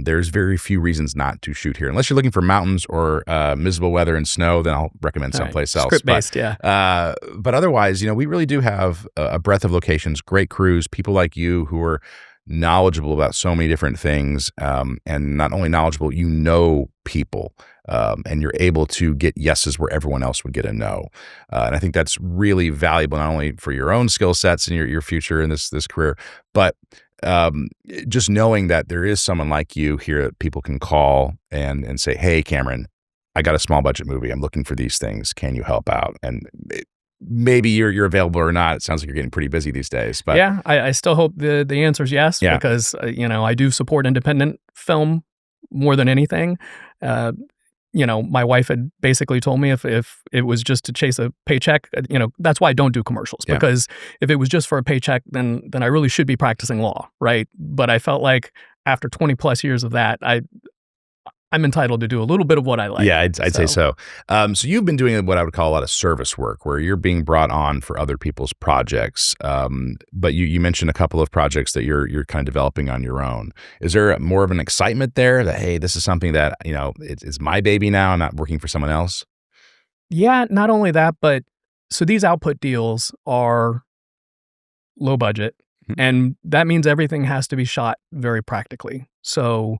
There's very few reasons not to shoot here. Unless you're looking for mountains or miserable weather and snow, then I'll recommend someplace else. Script-based, but otherwise, we really do have a breadth of locations, great crews, people like you who are knowledgeable about so many different things, and not only knowledgeable, people, and you're able to get yeses where everyone else would get a no. And I think that's really valuable, not only for your own skill sets and your future in this career, but just knowing that there is someone like you here that people can call and say, hey, Cameron, I got a small budget movie. I'm looking for these things. Can you help out? And maybe you're available or not. It sounds like you're getting pretty busy these days. But yeah, I still hope the answer is yes, because I do support independent film more than anything. My wife had basically told me if it was just to chase a paycheck, that's why I don't do commercials, because if it was just for a paycheck, then I really should be practicing law, right? But I felt like after 20 plus years of that, I'm entitled to do a little bit of what I like. Yeah, I'd say so. So you've been doing what I would call a lot of service work, where you're being brought on for other people's projects. But you mentioned a couple of projects that you're kind of developing on your own. Is there more of an excitement there that, hey, this is something that, it's my baby now, I'm not working for someone else? Yeah, not only that, but so these output deals are low budget, and that means everything has to be shot very practically. So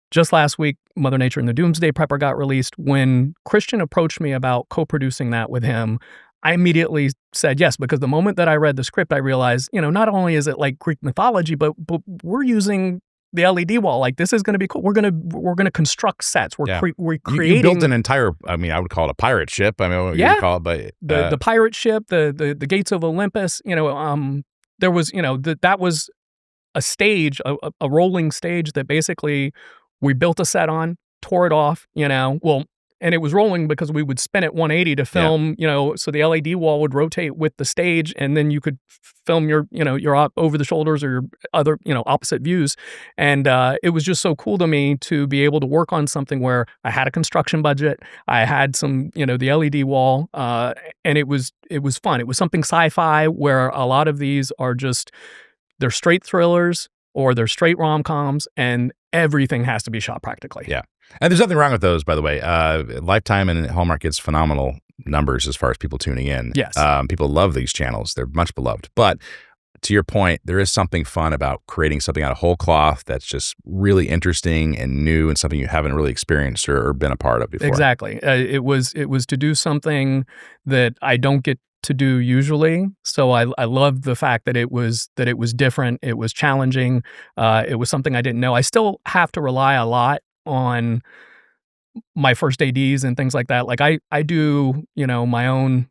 just last week, Mother Nature and the Doomsday Prepper got released. When Christian approached me about co-producing that with him, I immediately said yes, because the moment that I read the script, I realized, not only is it like Greek mythology, but we're using the LED wall. Like, this is going to be cool. We're gonna construct sets. We're creating. You built an entire. I mean, I would call it a pirate ship. I mean, what you call it, but the pirate ship, the Gates of Olympus. There was that was a stage, a rolling stage that basically. We built a set on, tore it off, and it was rolling because we would spin it 180 to film, so the LED wall would rotate with the stage, and then you could film your over the shoulders or your other, opposite views. And it was just so cool to me to be able to work on something where I had a construction budget, I had some, the LED wall, and it was fun. It was something sci-fi, where a lot of these are just, they're straight thrillers or they're straight rom-coms, and everything has to be shot practically. Yeah. And there's nothing wrong with those, by the way. Lifetime and Hallmark gets phenomenal numbers as far as people tuning in. Yes. People love these channels. They're much beloved. But to your point, there is something fun about creating something out of whole cloth that's just really interesting and new and something you haven't really experienced or been a part of before. Exactly. It was to do something that I don't get to do usually. So I loved the fact that it was different. It was challenging. It was something I didn't know. I still have to rely a lot on my first ADs and things like that. Like I do, my own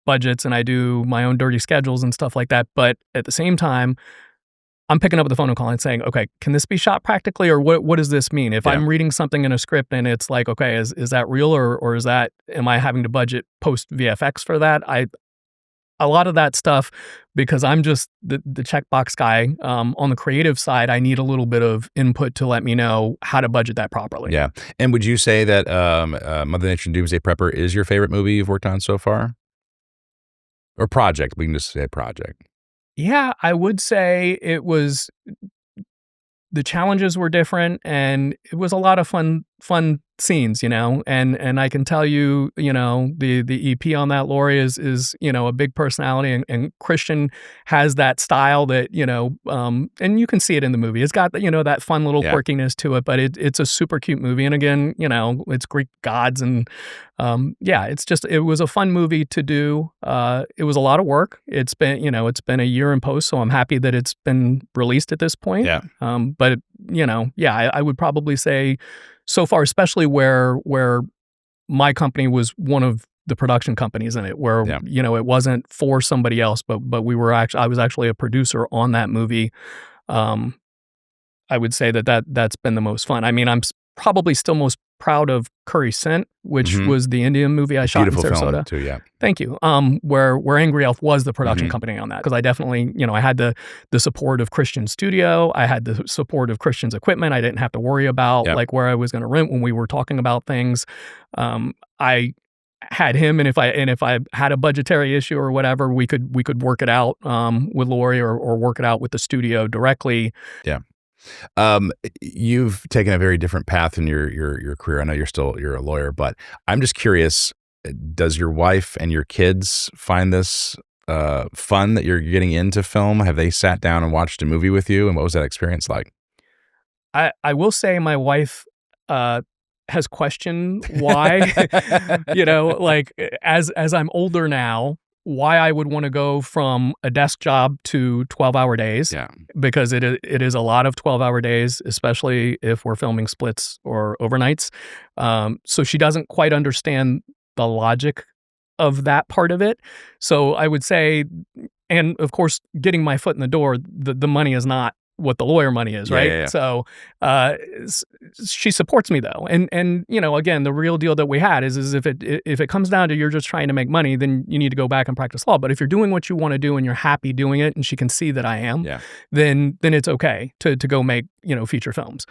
budgets and I do my own dirty schedules and stuff like that. But at the same time, I'm picking up the phone and calling and saying, okay, can this be shot practically, or what does this mean? If I'm reading something in a script and it's like, okay, is that real, or is that, am I having to budget post VFX for that? a lot of that stuff, because I'm just the checkbox guy. On the creative side, I need a little bit of input to let me know how to budget that properly. Yeah. And would you say that Mother Nature and Doomsday Prepper is your favorite movie you've worked on so far? Or project? We can just say project. Yeah, I would say it was. The challenges were different, and it was a lot of fun scenes, and I can tell you, the EP on that, Lori, is a big personality, and Christian has that style that, and you can see it in the movie. It's got, that fun little quirkiness to it, but it's a super cute movie. And again, it's Greek gods, and it was a fun movie to do. It was a lot of work. It's been a year in post, so I'm happy that it's been released at this point. Yeah. But I would probably say so far, especially where my company was one of the production companies in it, where it wasn't for somebody else, but I was actually a producer on that movie. I would say that's been the most fun. I mean, I'm probably still most proud of Curry Scent, which was the Indian movie I shot in Sarasota. Beautiful film too, yeah. Thank you. Where Angry Elf was the production company on that, because I definitely, I had the support of Christian's studio. I had the support of Christian's equipment. I didn't have to worry about like where I was going to rent when we were talking about things. I had him, and if I had a budgetary issue or whatever, we could work it out with Lori or work it out with the studio directly. Yeah. You've taken a very different path in your career. I know you're a lawyer, but I'm just curious, does your wife and your kids find this fun that you're getting into film? Have they sat down and watched a movie with you? And what was that experience like? I will say my wife has questioned why, like as I'm older now, why I would want to go from a desk job to 12-hour days. Yeah. Because it is a lot of 12-hour days, especially if we're filming splits or overnights. So she doesn't quite understand the logic of that part of it. So I would say, and of course, getting my foot in the door, the money is not what the lawyer money is, right? Yeah. So she supports me though, and again, the real deal that we had is if it comes down to you're just trying to make money, then you need to go back and practice law. But if you're doing what you want to do and you're happy doing it, and she can see that I am, then it's okay to go make feature films.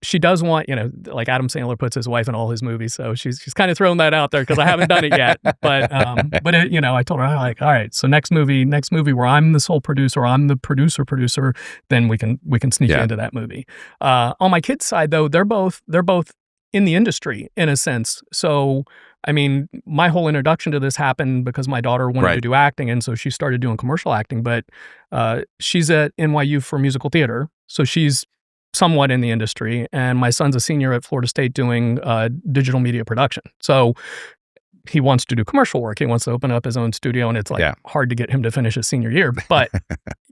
She does want, like Adam Sandler puts his wife in all his movies, so she's kind of thrown that out there because I haven't done it yet. But I told her, like, all right, so next movie where I'm the sole producer, I'm the producer, then we can sneak you into that movie. On my kids' side, though, they're both in the industry in a sense. So I mean, my whole introduction to this happened because my daughter wanted to do acting, and so she started doing commercial acting. But she's at NYU for musical theater, so she's somewhat in the industry, and my son's a senior at Florida State doing digital media production. So he wants to do commercial work. He wants to open up his own studio, and it's like hard to get him to finish his senior year. But,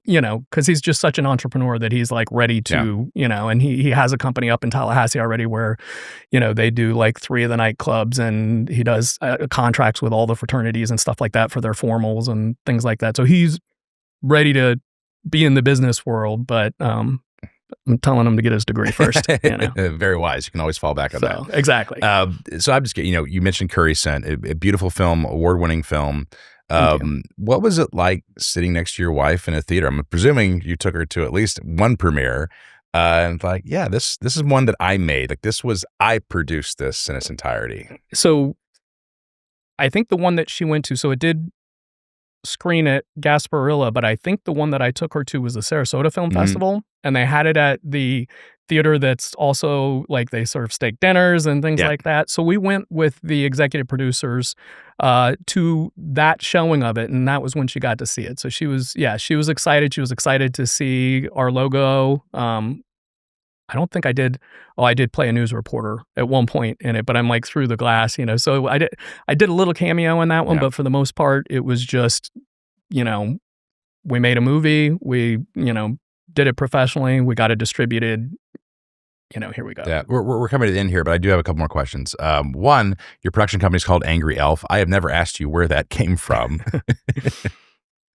because he's just such an entrepreneur that he's like ready to, and he has a company up in Tallahassee already where, they do like 3 of the nightclubs, and he does contracts with all the fraternities and stuff like that for their formals and things like that. So he's ready to be in the business world, but I'm telling him to get his degree first. Very wise. You can always fall back on that. Exactly. So I'm just, you mentioned Curry Scent, a beautiful film, award-winning film. What was it like sitting next to your wife in a theater? I'm presuming you took her to at least one premiere, and like, this is one that I made. Like I produced this in its entirety. So I think the one that she went to, so it did screen at Gasparilla, but I think the one that I took her to was the Sarasota Film Festival, and they had it at the theater that's also like they serve steak dinners and things like that. So we went with the executive producers to that showing of it, and that was when she got to see it. So she was excited. She was excited to see our logo. I don't think I did. Oh, I did play a news reporter at one point in it, but I'm like through the glass, So I did a little cameo in that one, but for the most part, it was just, we made a movie, we, did it professionally, we got it distributed. Here we go. Yeah, we're coming to the end here, but I do have a couple more questions. One, your production company is called Angry Elf. I have never asked you where that came from.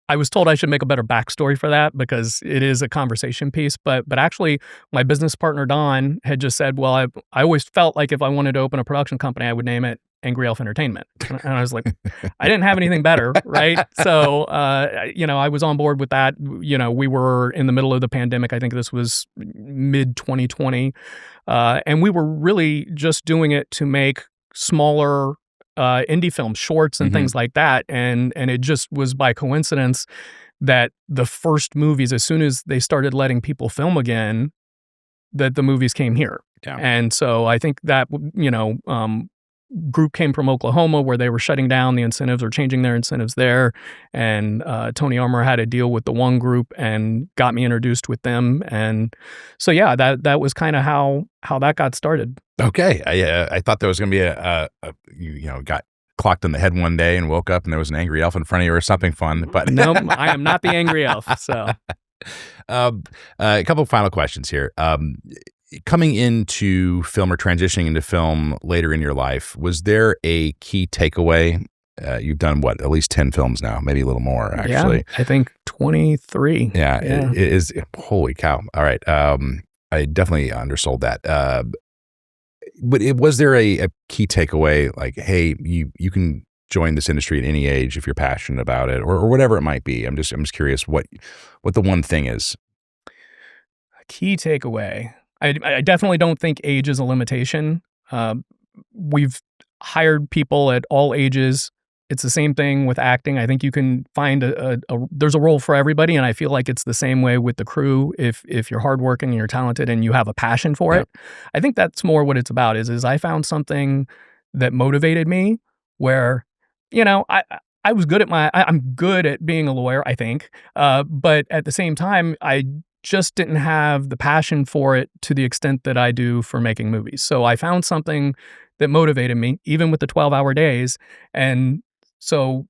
I was told I should make a better backstory for that because it is a conversation piece. But actually, my business partner, Don, had just said, well, I always felt like if I wanted to open a production company, I would name it Angry Elf Entertainment. And I was like, I didn't have anything better, right? So, I was on board with that. We were in the middle of the pandemic. I think this was mid-2020. And we were really just doing it to make smaller indie films, shorts and things like that. And it just was by coincidence that the first movies, as soon as they started letting people film again, that the movies came here. Yeah. And so I think that, group came from Oklahoma where they were shutting down the incentives or changing their incentives there. And Tony Armour had a deal with the one group and got me introduced with them. And so, yeah, that was kind of how that got started. Okay. I thought there was going to be got clocked on the head one day and woke up and there was an angry elf in front of you or something fun. But no, I am not the angry elf. So a couple of final questions here. Coming into film or transitioning into film later in your life, was there a key takeaway? You've done at least 10 films now, maybe a little more, actually. Yeah, I think 23. Yeah. It is. Holy cow. All right. I definitely undersold that. But was there a key takeaway, like, hey, you can join this industry at any age if you're passionate about it, or whatever it might be? I'm just curious what the one thing is. A key takeaway. I definitely don't think age is a limitation. We've hired people at all ages. It's the same thing with acting. I think you can find there's a role for everybody, and I feel like it's the same way with the crew. If you're hardworking and you're talented and you have a passion for it, I think that's more what it's about. Is I found something that motivated me. Where, I was good at I'm good at being a lawyer, I think, but at the same time, I just didn't have the passion for it to the extent that I do for making movies. So I found something that motivated me, even with the 12-hour days. And so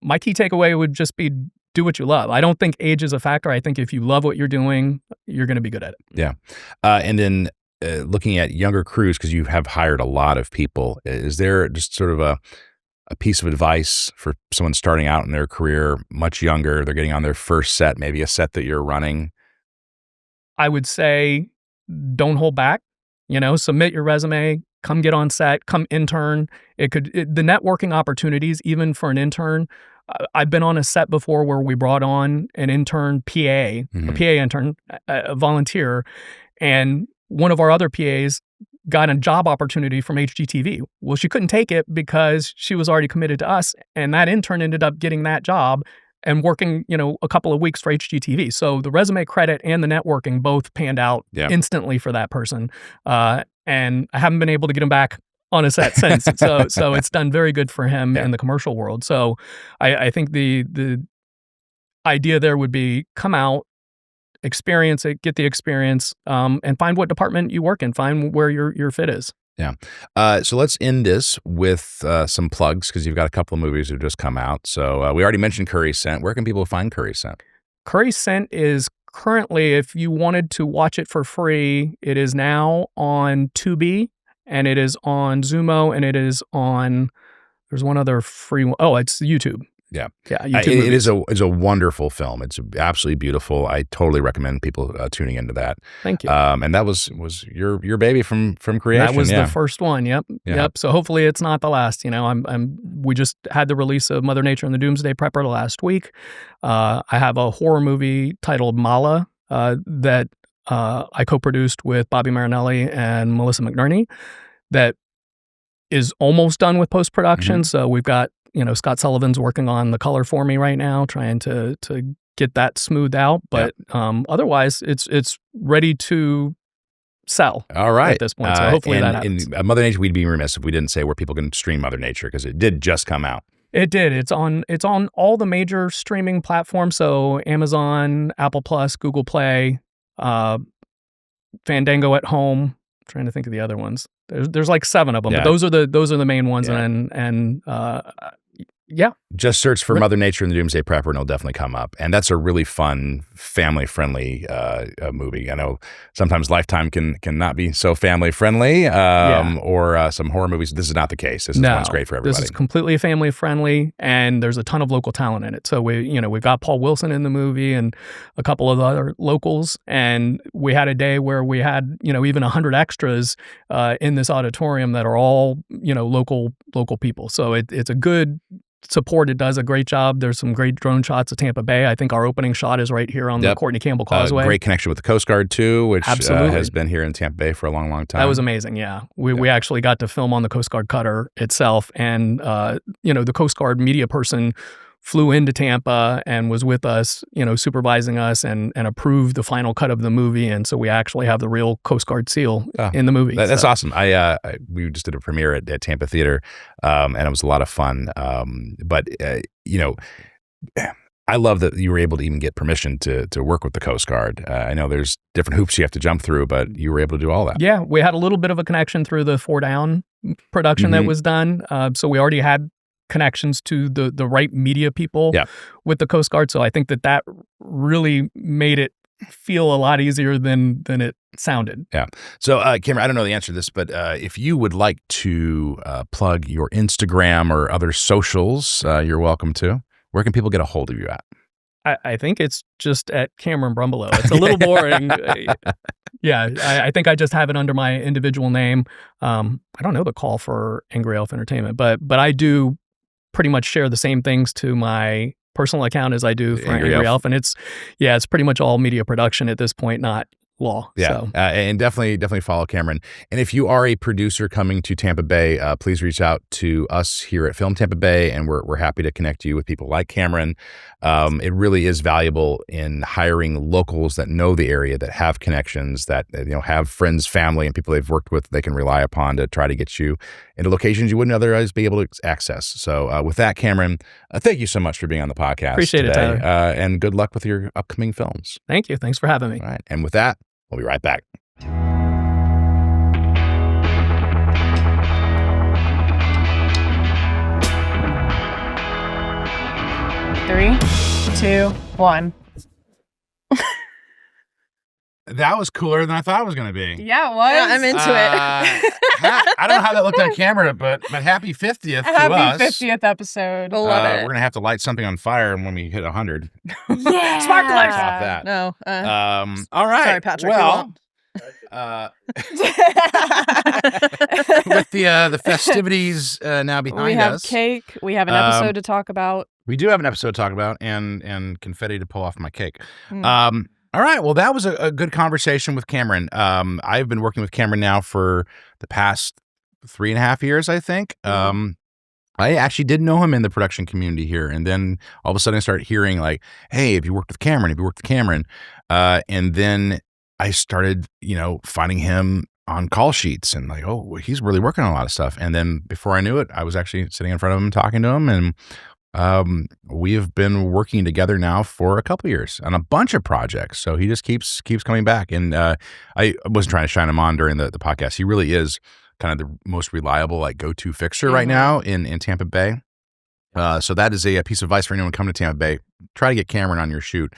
my key takeaway would just be do what you love. I don't think age is a factor. I think if you love what you're doing, you're going to be good at it. Yeah. And then looking at younger crews, because you have hired a lot of people, is there just sort of a piece of advice for someone starting out in their career, much younger, they're getting on their first set, maybe a set that you're running? I would say don't hold back, submit your resume, come get on set, come intern. The networking opportunities, even for an intern. I've been on a set before where we brought on an intern PA, a PA intern, a volunteer, and one of our other PAs got a job opportunity from HGTV. Well, she couldn't take it because she was already committed to us, and that intern ended up getting that job and working, a couple of weeks for HGTV. So the resume credit and the networking both panned out instantly for that person. And I haven't been able to get him back on a set since. So it's done very good for him in the commercial world. So I think the idea there would be come out, experience it, get the experience, and find what department you work in, find where your fit is. Yeah. So let's end this with some plugs, because you've got a couple of movies that have just come out. So we already mentioned Curry Scent. Where can people find Curry Scent? Curry Scent is currently, if you wanted to watch it for free, it is now on Tubi, and it is on Zumo, and it is on, there's one other free one. Oh, it's YouTube. Yeah. YouTube it is a wonderful film. It's absolutely beautiful. I totally recommend people tuning into that. Thank you. And that was your baby from creation. That was the first one. Yep. So hopefully it's not the last. We just had the release of Mother Nature and the Doomsday Prepper last week. I have a horror movie titled Mala that I co-produced with Bobby Marinelli and Melissa McNerney that is almost done with post-production. So we've got, Scott Sullivan's working on the color for me right now, trying to get that smoothed out. But otherwise, it's ready to sell. All right. At this point, so hopefully that happens. In Mother Nature, we'd be remiss if we didn't say where people can stream Mother Nature, because it did just come out. It did. It's on all the major streaming platforms. So Amazon, Apple Plus, Google Play, Fandango at Home. I'm trying to think of the other ones. There's like 7 of them, but those are the main ones. And Yeah. Just search for Mother Nature and the Doomsday Prepper, and it'll definitely come up. And that's a really fun, family-friendly movie. I know sometimes Lifetime can not be so family-friendly, or some horror movies. This is not the case. This one's great for everybody. This is completely family-friendly, and there's a ton of local talent in it. So we've got Paul Wilson in the movie and a couple of other locals, and we had a day where we had even 100 extras in this auditorium that are all local people. So it's a good support. It does a great job. There's some great drone shots of Tampa Bay. I think our opening shot is right here on the Courtney Campbell Causeway. Great connection with the Coast Guard too, which has been here in Tampa Bay for a long, long time. That was amazing. Yeah, we actually got to film on the Coast Guard cutter itself, and the Coast Guard media person flew into Tampa and was with us, supervising us and approved the final cut of the movie. And so we actually have the real Coast Guard seal in the movie. That's awesome. We just did a premiere at Tampa Theater, and it was a lot of fun. But I love that you were able to even get permission to work with the Coast Guard. I know there's different hoops you have to jump through, but you were able to do all that. Yeah, we had a little bit of a connection through the Four Down production that was done. So we already had connections to the right media people with the Coast Guard. So I think that really made it feel a lot easier than it sounded. Yeah. So Cameron, I don't know the answer to this, but if you would like to plug your Instagram or other socials, you're welcome to. Where can people get a hold of you at? I think it's just at Cameron Brumbelow. It's a little boring. I think I just have it under my individual name. I don't know the call for Angry Elf Entertainment, but I do pretty much share the same things to my personal account as I do for Angry Elf. And it's pretty much all media production at this point, not law. Yeah. So. And definitely follow Cameron. And if you are a producer coming to Tampa Bay, please reach out to us here at Film Tampa Bay, and we're happy to connect you with people like Cameron. It really is valuable in hiring locals that know the area, that have connections, that have friends, family, and people they've worked with they can rely upon to try to get you into locations you wouldn't otherwise be able to access. So with that, Cameron, thank you so much for being on the podcast. Appreciate today. it, Tyler. And good luck with your upcoming films. Thank you. Thanks for having me. All right. And with that, we'll be right back. Three, two, one. That was cooler than I thought it was going to be. Yeah, it was. Yeah, I'm into it. I don't know how that looked on camera, but happy 50th to us. Happy 50th episode. Love it. We're going to have to light something on fire when we hit 100. Yeah. Sparklers. Off that. No. All right. Sorry, Patrick. Well, with the festivities now behind us. We have cake. We have an episode to talk about. We do have an episode to talk about and confetti to pull off my cake. All right. Well, that was a good conversation with Cameron. I've been working with Cameron now for the past 3.5 years, I think. I actually didn't know him in the production community here. And then all of a sudden I started hearing like, hey, have you worked with Cameron? Have you worked with Cameron? And then I started, finding him on call sheets and like, oh, he's really working on a lot of stuff. And then before I knew it, I was actually sitting in front of him, talking to him. And we have been working together now for a couple of years on a bunch of projects. So he just keeps coming back. And I wasn't trying to shine him on during the podcast. He really is kind of the most reliable, go-to fixture right now in Tampa Bay. So that is a piece of advice for anyone coming to Tampa Bay. Try to get Cameron on your shoot.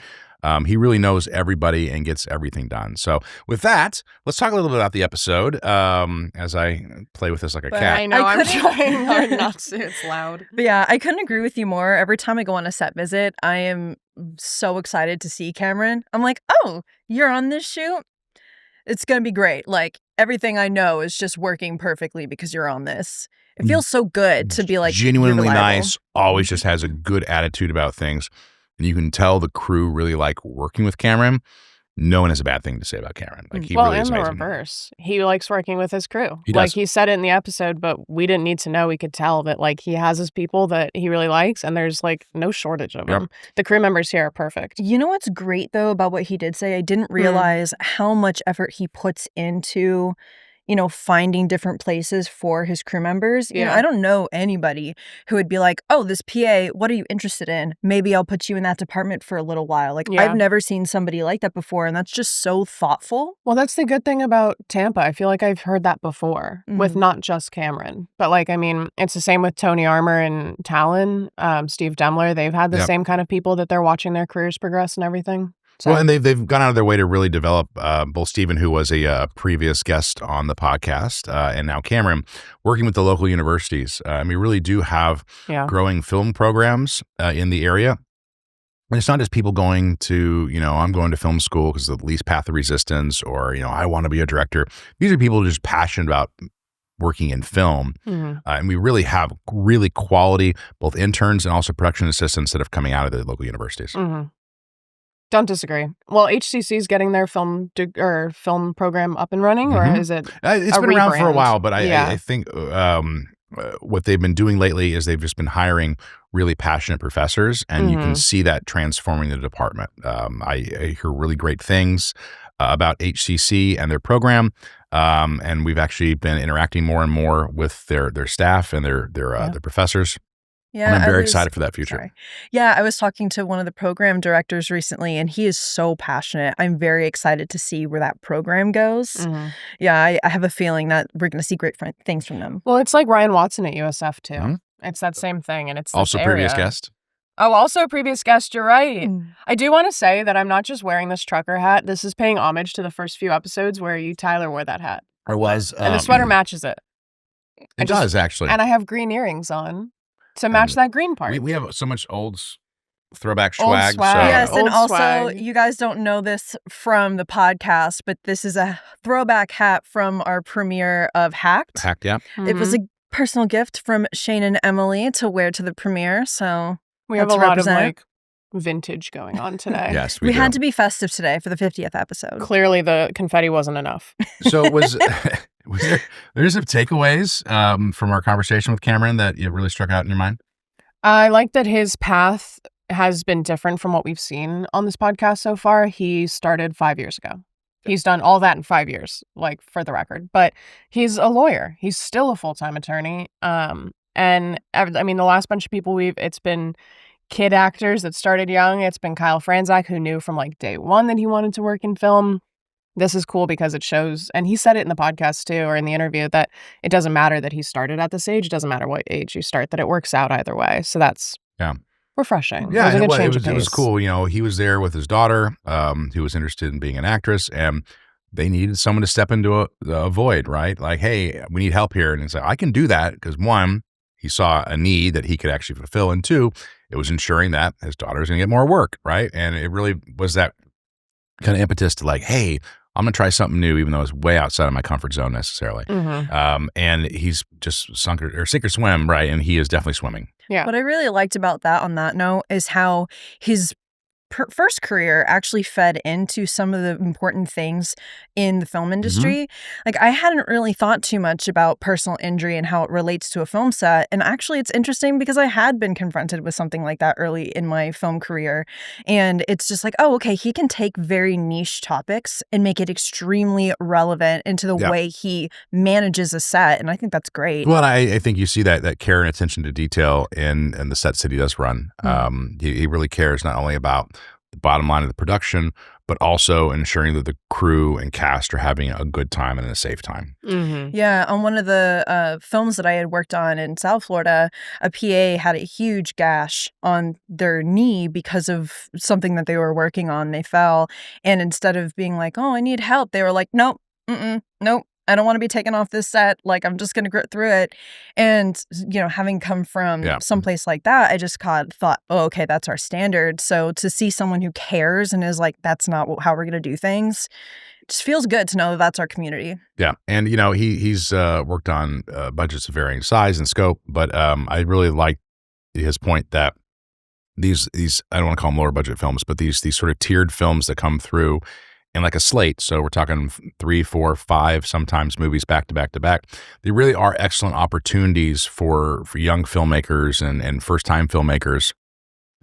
He really knows everybody and gets everything done. So with that, let's talk a little bit about the episode as I play with this like a cat. I know, I'm trying hard not to. It's loud. But yeah, I couldn't agree with you more. Every time I go on a set visit, I am so excited to see Cameron. I'm like, oh, you're on this shoot? It's going to be great. Like, everything I know is just working perfectly because you're on this. It feels so good to be like genuinely nice, always just has a good attitude about things. And you can tell the crew really like working with Cameron. No one has a bad thing to say about Cameron. Like he really is in the amazing. reverse, he likes working with his crew. He like does. he said it in the episode, but we didn't need to know. We could tell that like he has his people that he really likes, and there's like no shortage of them. The crew members here are perfect. You know what's great though about what he did say? I didn't realize how much effort he puts into finding different places for his crew members. Yeah. I don't know anybody who would be like, oh, this PA, what are you interested in? Maybe I'll put you in that department for a little while. Like, Yeah. I've never seen somebody like that before, and that's just so thoughtful. Well, that's the good thing about Tampa. I feel like I've heard that before with not just Cameron. But, like, I mean, it's the same with Tony Armour and Talon, Steve Demler. They've had the Yep. same kind of people that they're watching their careers progress and everything. So, Well, and they've gone out of their way to really develop both Stephen, who was a previous guest on the podcast, and now Cameron, working with the local universities. And we really do have yeah. growing film programs in the area. And it's not just people going to, I'm going to film school because of the least path of resistance, or, I want to be a director. These are people just passionate about working in film. Mhm. And we really have really quality, both interns and also production assistants that are coming out of the local universities. Mhm. Don't disagree. Well, HCC is getting their film program up and running, or Mhm. is it? It's a been around for a rebrand? while, but Yeah. I think what they've been doing lately is they've just been hiring really passionate professors, and you can see that transforming the department. I hear really great things about HCC and their program, and we've actually been interacting more and more with their staff and their professors. Yeah, And I'm I very was- excited for that future. Sorry. Yeah, I was talking to one of the program directors recently, and he is so passionate. I'm very excited to see where that program goes. Mhm. Yeah, I have a feeling that we're going to see great things from them. Well, it's like Ryan Watson at USF too. Mhm. It's that same thing, and it's this Also, previous area. guest. Oh, also a previous guest. You're right. Mm. I do want to say that I'm not just wearing this trucker hat. This is paying homage to the first few episodes where you, Tyler, wore that hat, Or was. and the sweater matches it. It does, actually. And I have green earrings on to match And that green part. We have so much old throwback Old swag. swag. So. Yes, and Old also, swag. you guys don't know this from the podcast, but this is a throwback hat from our premiere of Hacked. Hacked, yeah. It was Mhm. a personal gift from Shane and Emily to wear to the premiere, so We have to a lot of represent. like vintage going on today. Yes, we do. had to be festive today for the 50th episode. Clearly, the confetti wasn't enough. So was there's some takeaways from our conversation with Cameron that you really struck out in your mind? I like that his path has been different from what we've seen on this podcast so far. He started 5 years ago. He's done all that in 5 years, like, for the record. But he's a lawyer. He's still a full-time attorney. And I mean, the last bunch of people it's been kid actors that started young. It's been Kyle Franzak, who knew from like day one that he wanted to work in film. This is cool because it shows, and he said it in the podcast too, or in the interview, that it doesn't matter that he started at this age. It doesn't matter what age you start, that it works out either way. So that's refreshing. Yeah, it was a and good change of it was pace. cool. He was there with his daughter, who was interested in being an actress, and they needed someone to step into a void, right? Like, hey, we need help here. And he's like, I can do that because, one, he saw a need that he could actually fulfill, and two, it was ensuring that his daughter was going to get more work, right? And it really was that kind of impetus to like, hey, I'm going to try something new, even though it's way outside of my comfort zone necessarily. Mhm. And he's just sink or swim, right? And he is definitely swimming. Yeah. What I really liked about that on that note is how his first career actually fed into some of the important things in the film industry. Like, I hadn't really thought too much about personal injury and how it relates to a film set. And actually, it's interesting because I had been confronted with something like that early in my film career. And it's just like, oh, okay, he can take very niche topics and make it extremely relevant into the way he manages a set. And I think that's great. Well, I think you see that care and attention to detail in the sets that he does run. He really cares not only about the bottom line of the production, but also ensuring that the crew and cast are having a good time and a safe time. Mm-hmm. Yeah, on one of the films that I had worked on in South Florida, a PA had a huge gash on their knee because of something that they were working on. They fell, and instead of being like, oh, I need help, they were like, nope, nope. I don't want to be taken off this set. Like, I'm just going to grit through it. And, having come from someplace like that, I just thought, oh, okay, that's our standard. So to see someone who cares and is like, that's not how we're going to do things, it just feels good to know that that's our community. Yeah. And, he's worked on budgets of varying size and scope, but I really like his point that these I don't want to call them lower budget films, but these sort of tiered films that come through in like a slate. So we're talking 3, 4, 5, sometimes movies back to back to back. They really are excellent opportunities for young filmmakers and first time filmmakers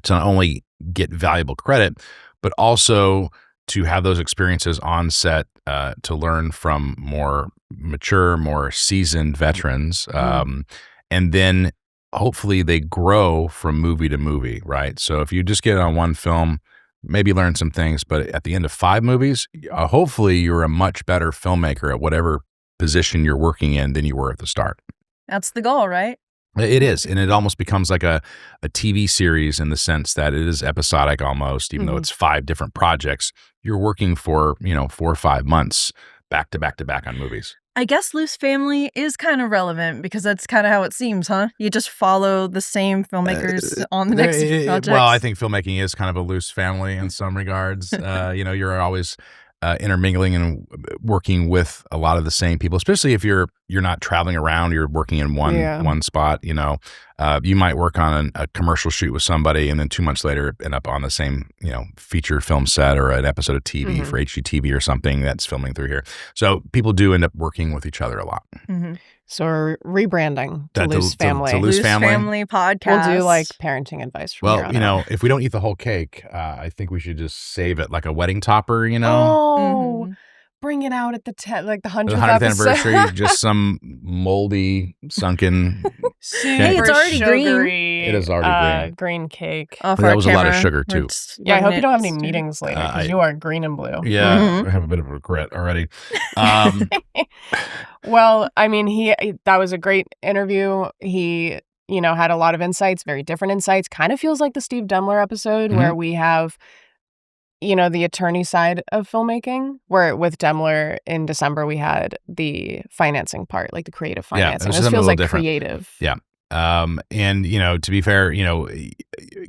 to not only get valuable credit, but also to have those experiences on set to learn from more mature, more seasoned veterans. And then hopefully they grow from movie to movie, right? So if you just get on one film, maybe learn some things, but at the end of 5 movies, hopefully you're a much better filmmaker at whatever position you're working in than you were at the start. That's the goal, right? It is, and it almost becomes like a TV series in the sense that it is episodic almost, even though it's 5 different projects. You're working for, 4 or 5 months back to back to back on movies. I guess Loose Family is kind of relevant because that's kind of how it seems, huh? You just follow the same filmmakers on the next project. Well, I think filmmaking is kind of a loose family in some regards. You're always intermingling and working with a lot of the same people, especially if you're not traveling around, you're working in one spot. You might work on a commercial shoot with somebody and then 2 months later end up on the same feature film set or an episode of TV for HGTV or something that's filming through here. So people do end up working with each other a lot. So we're rebranding to Loose Family. To Loose Family podcast. We'll do like parenting advice from here on out. If we don't eat the whole cake, I think we should just save it like a wedding topper, Oh, bring it out at the 100th anniversary, just some moldy, sunken. Hey, it's already sugary, it is already green cake. That was a lot of sugar too. Yeah, I hope you don't have any meetings later because you are green and blue. Yeah, I have a bit of regret already. Well, I mean, that was a great interview. He, had a lot of insights, very different insights. Kind of feels like the Steve Demler episode where we have, the attorney side of filmmaking, where with Demler in December, we had the financing part, like the creative financing. This feels like different. Creative. Yeah. And to be fair,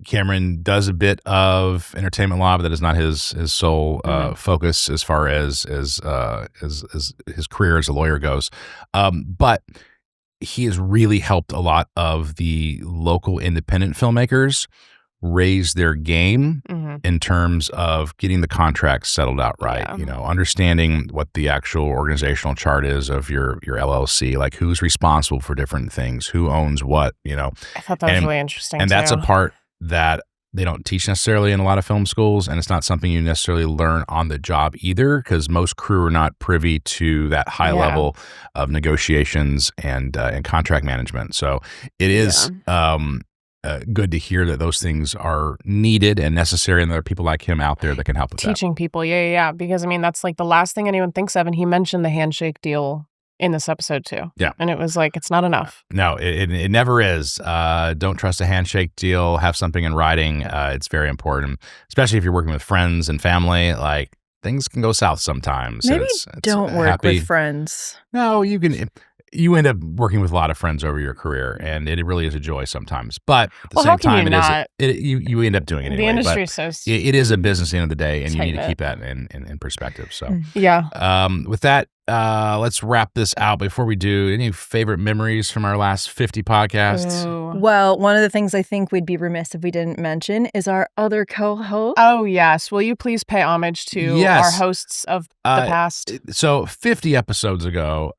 Cameron does a bit of entertainment law, but that is not his sole focus as far as his career as a lawyer goes. But he has really helped a lot of the local independent filmmakers raise their game in terms of getting the contracts settled out right. Understanding what the actual organizational chart is of your LLC, like who's responsible for different things, who owns what, I thought that was really interesting. And that's a part that they don't teach necessarily in a lot of film schools, and it's not something you necessarily learn on the job either, because most crew are not privy to that high level of negotiations and contract management. So it is good to hear that those things are needed and necessary, and there are people like him out there that can help with teaching people. Yeah. Because I mean, that's like the last thing anyone thinks of. And he mentioned the handshake deal in this episode too. Yeah. And it was like, it's not enough. No, it never is. Don't trust a handshake deal. Have something in writing. It's very important, especially if you're working with friends and family. Like, things can go south sometimes. Maybe don't work with friends. No, you can. You end up working with a lot of friends over your career, and it really is a joy sometimes. But at the same time, you end up doing it anyway. The industry is so it is a business at the end of the day, and you need to keep that in perspective. So with that, let's wrap this out. Before we do, any favorite memories from our last 50 podcasts? Ooh. Well, one of the things I think we'd be remiss if we didn't mention is our other co-host. Oh, yes. Will you please pay homage to our hosts of the past? So 50 episodes ago,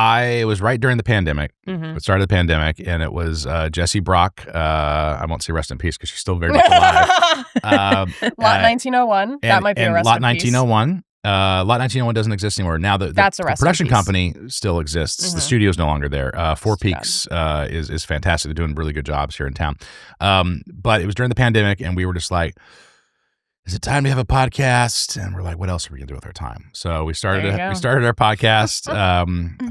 it was right during the pandemic. It started the pandemic, and it was Jessie Brock. I won't say rest in peace because she's still very much alive. Lot 1901. That might be a rest Lot in 1901. Peace. Lot 1901 doesn't exist anymore. Now the production company still exists. The studio's no longer there. Four Peaks is fantastic. They're doing really good jobs here in town. But it was during the pandemic, and we were just like, is it time to have a podcast? And we're like, what else are we gonna do with our time? So we started our podcast.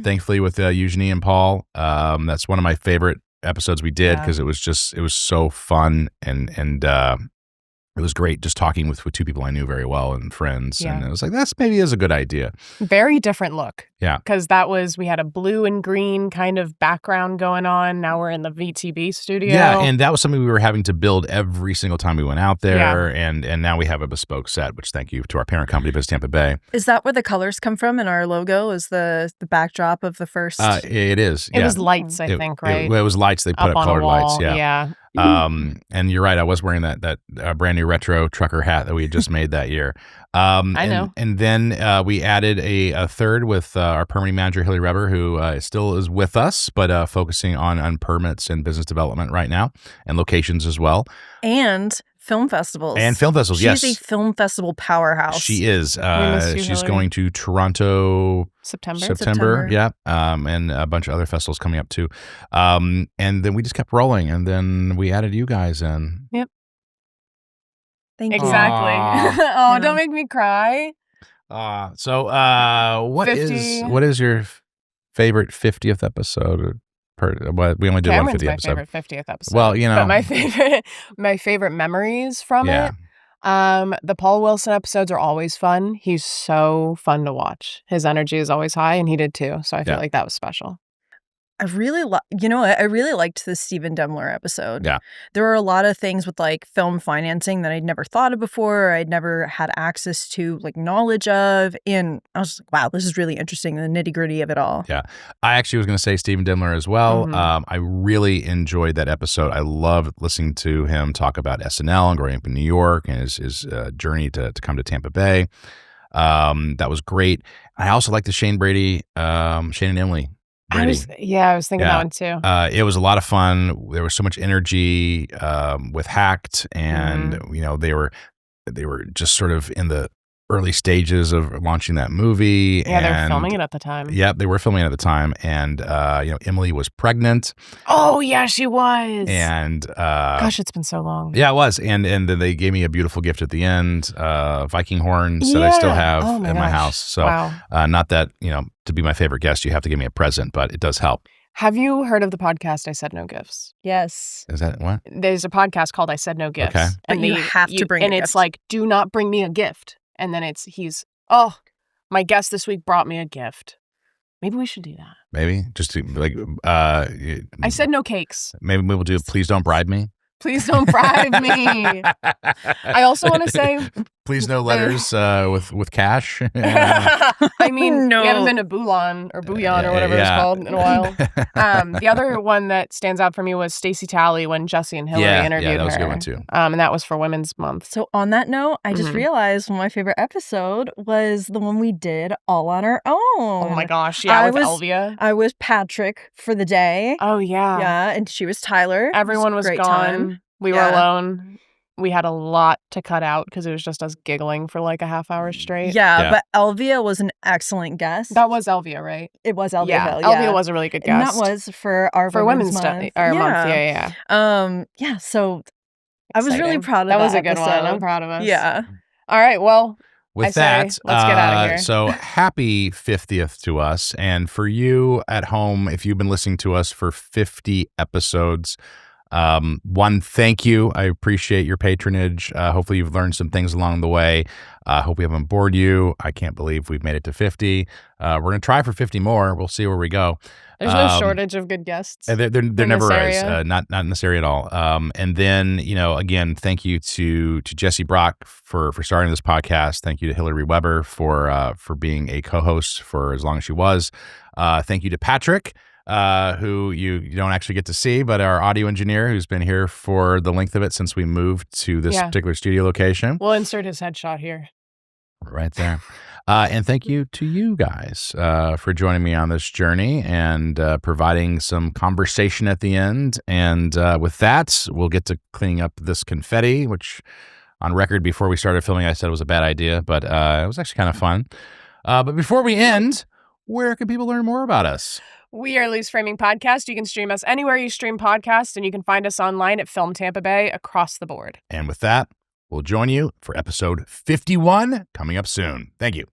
Thankfully with Eugenie and Paul. That's one of my favorite episodes we did because it was so fun and it was great just talking with two people I knew very well and friends. And it was like, that's maybe is a good idea. Very different look. Yeah. Because we had a blue and green kind of background going on. Now we're in the VTB studio. Yeah. And that was something we were having to build every single time we went out there. Yeah. And now we have a bespoke set, which thank you to our parent company, Biz Tampa Bay. Is that where the colors come from in our logo? Is the backdrop of the first? It is. It was lights, I think, right? It was lights. They put up colored lights. Yeah. And you're right. I was wearing that brand new retro trucker hat that we had just made that year. I know. And then we added a third with our permitting manager, Hilly Reber, who still is with us, but focusing on permits and business development right now and locations as well. And film festivals. And film festivals, yes. She's a film festival powerhouse. She is. miss you, She's Hillary. going to Toronto September. yeah, and a bunch of other festivals coming up too. And then we just kept rolling, and then we added you guys in. Thank you. Exactly. Aw. Oh, don't make me cry. So what 50. is your favorite 50th episode? We only did Cameron's one 50th my episode. favorite 50th episode. Well, you know, but my favorite memories from yeah. it. The Paul Wilson episodes are always fun. He's so fun to watch. His energy is always high, and he did too. So I feel Yeah. like that was special. I really I really liked the Stephen Demler episode. Yeah. There were a lot of things with like film financing that I'd never thought of before, or I'd never had access to, like, knowledge of, and I was like, wow, this is really interesting, the nitty-gritty of it all. Yeah. I actually was going to say Stephen Demler as well. Mhm. I really enjoyed that episode. I loved listening to him talk about SNL and growing up in New York and his journey to come to Tampa Bay. That was great. I also like the Shane and Emily I Brady. was thinking that one too. It was a lot of fun. There was so much energy with Hacked, and you know, they were just sort of in the early stages of launching that movie. Yeah, they were and filming it at the time. Yep, they were filming it at the time, and you know, Emily was pregnant, Oh yeah, she was. and Gosh, it's been so long. yeah, it was, and then they gave me a beautiful gift at the end, Viking horns that I still Yeah. have Oh in my my gosh. house. So, Wow. not that, you know, to be my favorite guest, you have to give me a present, but it does help. Have you heard of the podcast I Said No Gifts? Yes. Is that what? There's a podcast called I Said No Gifts. Okay. But you have to bring and a it's gift. like, do not bring me a gift. And then my guest this week brought me a gift. Maybe we should do that. Maybe just to like I said no cakes. maybe we'll do Please Don't Bribe Me. Please don't bribe me. I also want to say, please no letters with cash. I mean, No. we haven't been to Bouillon or whatever it's called in a while. The other one that stands out for me was Stacey Talley when Jesse and Hillary interviewed her. that was a good one too. And that was for Women's Month. So on that note, I just Mhm. realized my favorite episode was the one we did all on our own. Oh my gosh, yeah, I with was- Elvia. I was Patrick for the day. Oh yeah. Yeah, and she was Tyler. It Everyone a was great gone. time. We were Yeah. alone. We had a lot to cut out because it was just us giggling for like a half hour straight. Yeah, Yeah. but Elvia was an excellent guest. That was Elvia, right? It was Elvia yeah. Hill. Elvia was a really good And guest. that was for our for Women's Month. Month. Month. Yeah. Yeah, so I was really Exciting. proud of That that was a good one. I'm episode. proud of us. Yeah. All right. Well, With I say, that, let's get outta here. So happy 50th to us. And for you at home, if you've been listening to us for 50 episodes, one, thank you. I appreciate your patronage. Hopefully you've learned some things along the way. Hope we haven't bored you. I can't believe we've made it to 50. We're going to try for 50 more. We'll see where we go. there's no shortage of good guests. There in never this is. area. Not in this area at all. And then, you know, again, thank you to Jesse Brock for starting this podcast. Thank you to Hillary Weber for being a co-host for as long as she was. Thank you to Patrick, who you don't actually get to see, but our audio engineer who's been here for the length of it since we moved to this Yeah. particular studio location. We'll insert his headshot here. Right there. And thank you to you guys for joining me on this journey and providing some conversation at the end. And with that, we'll get to cleaning up this confetti, which on record before we started filming, I said was a bad idea, but it was actually kind of fun. But before we end, where can people learn more about us? We are Loose Framing Podcast. You can stream us anywhere you stream podcasts, and you can find us online at Film Tampa Bay across the board. And with that, we'll join you for episode 51 coming up soon. Thank you.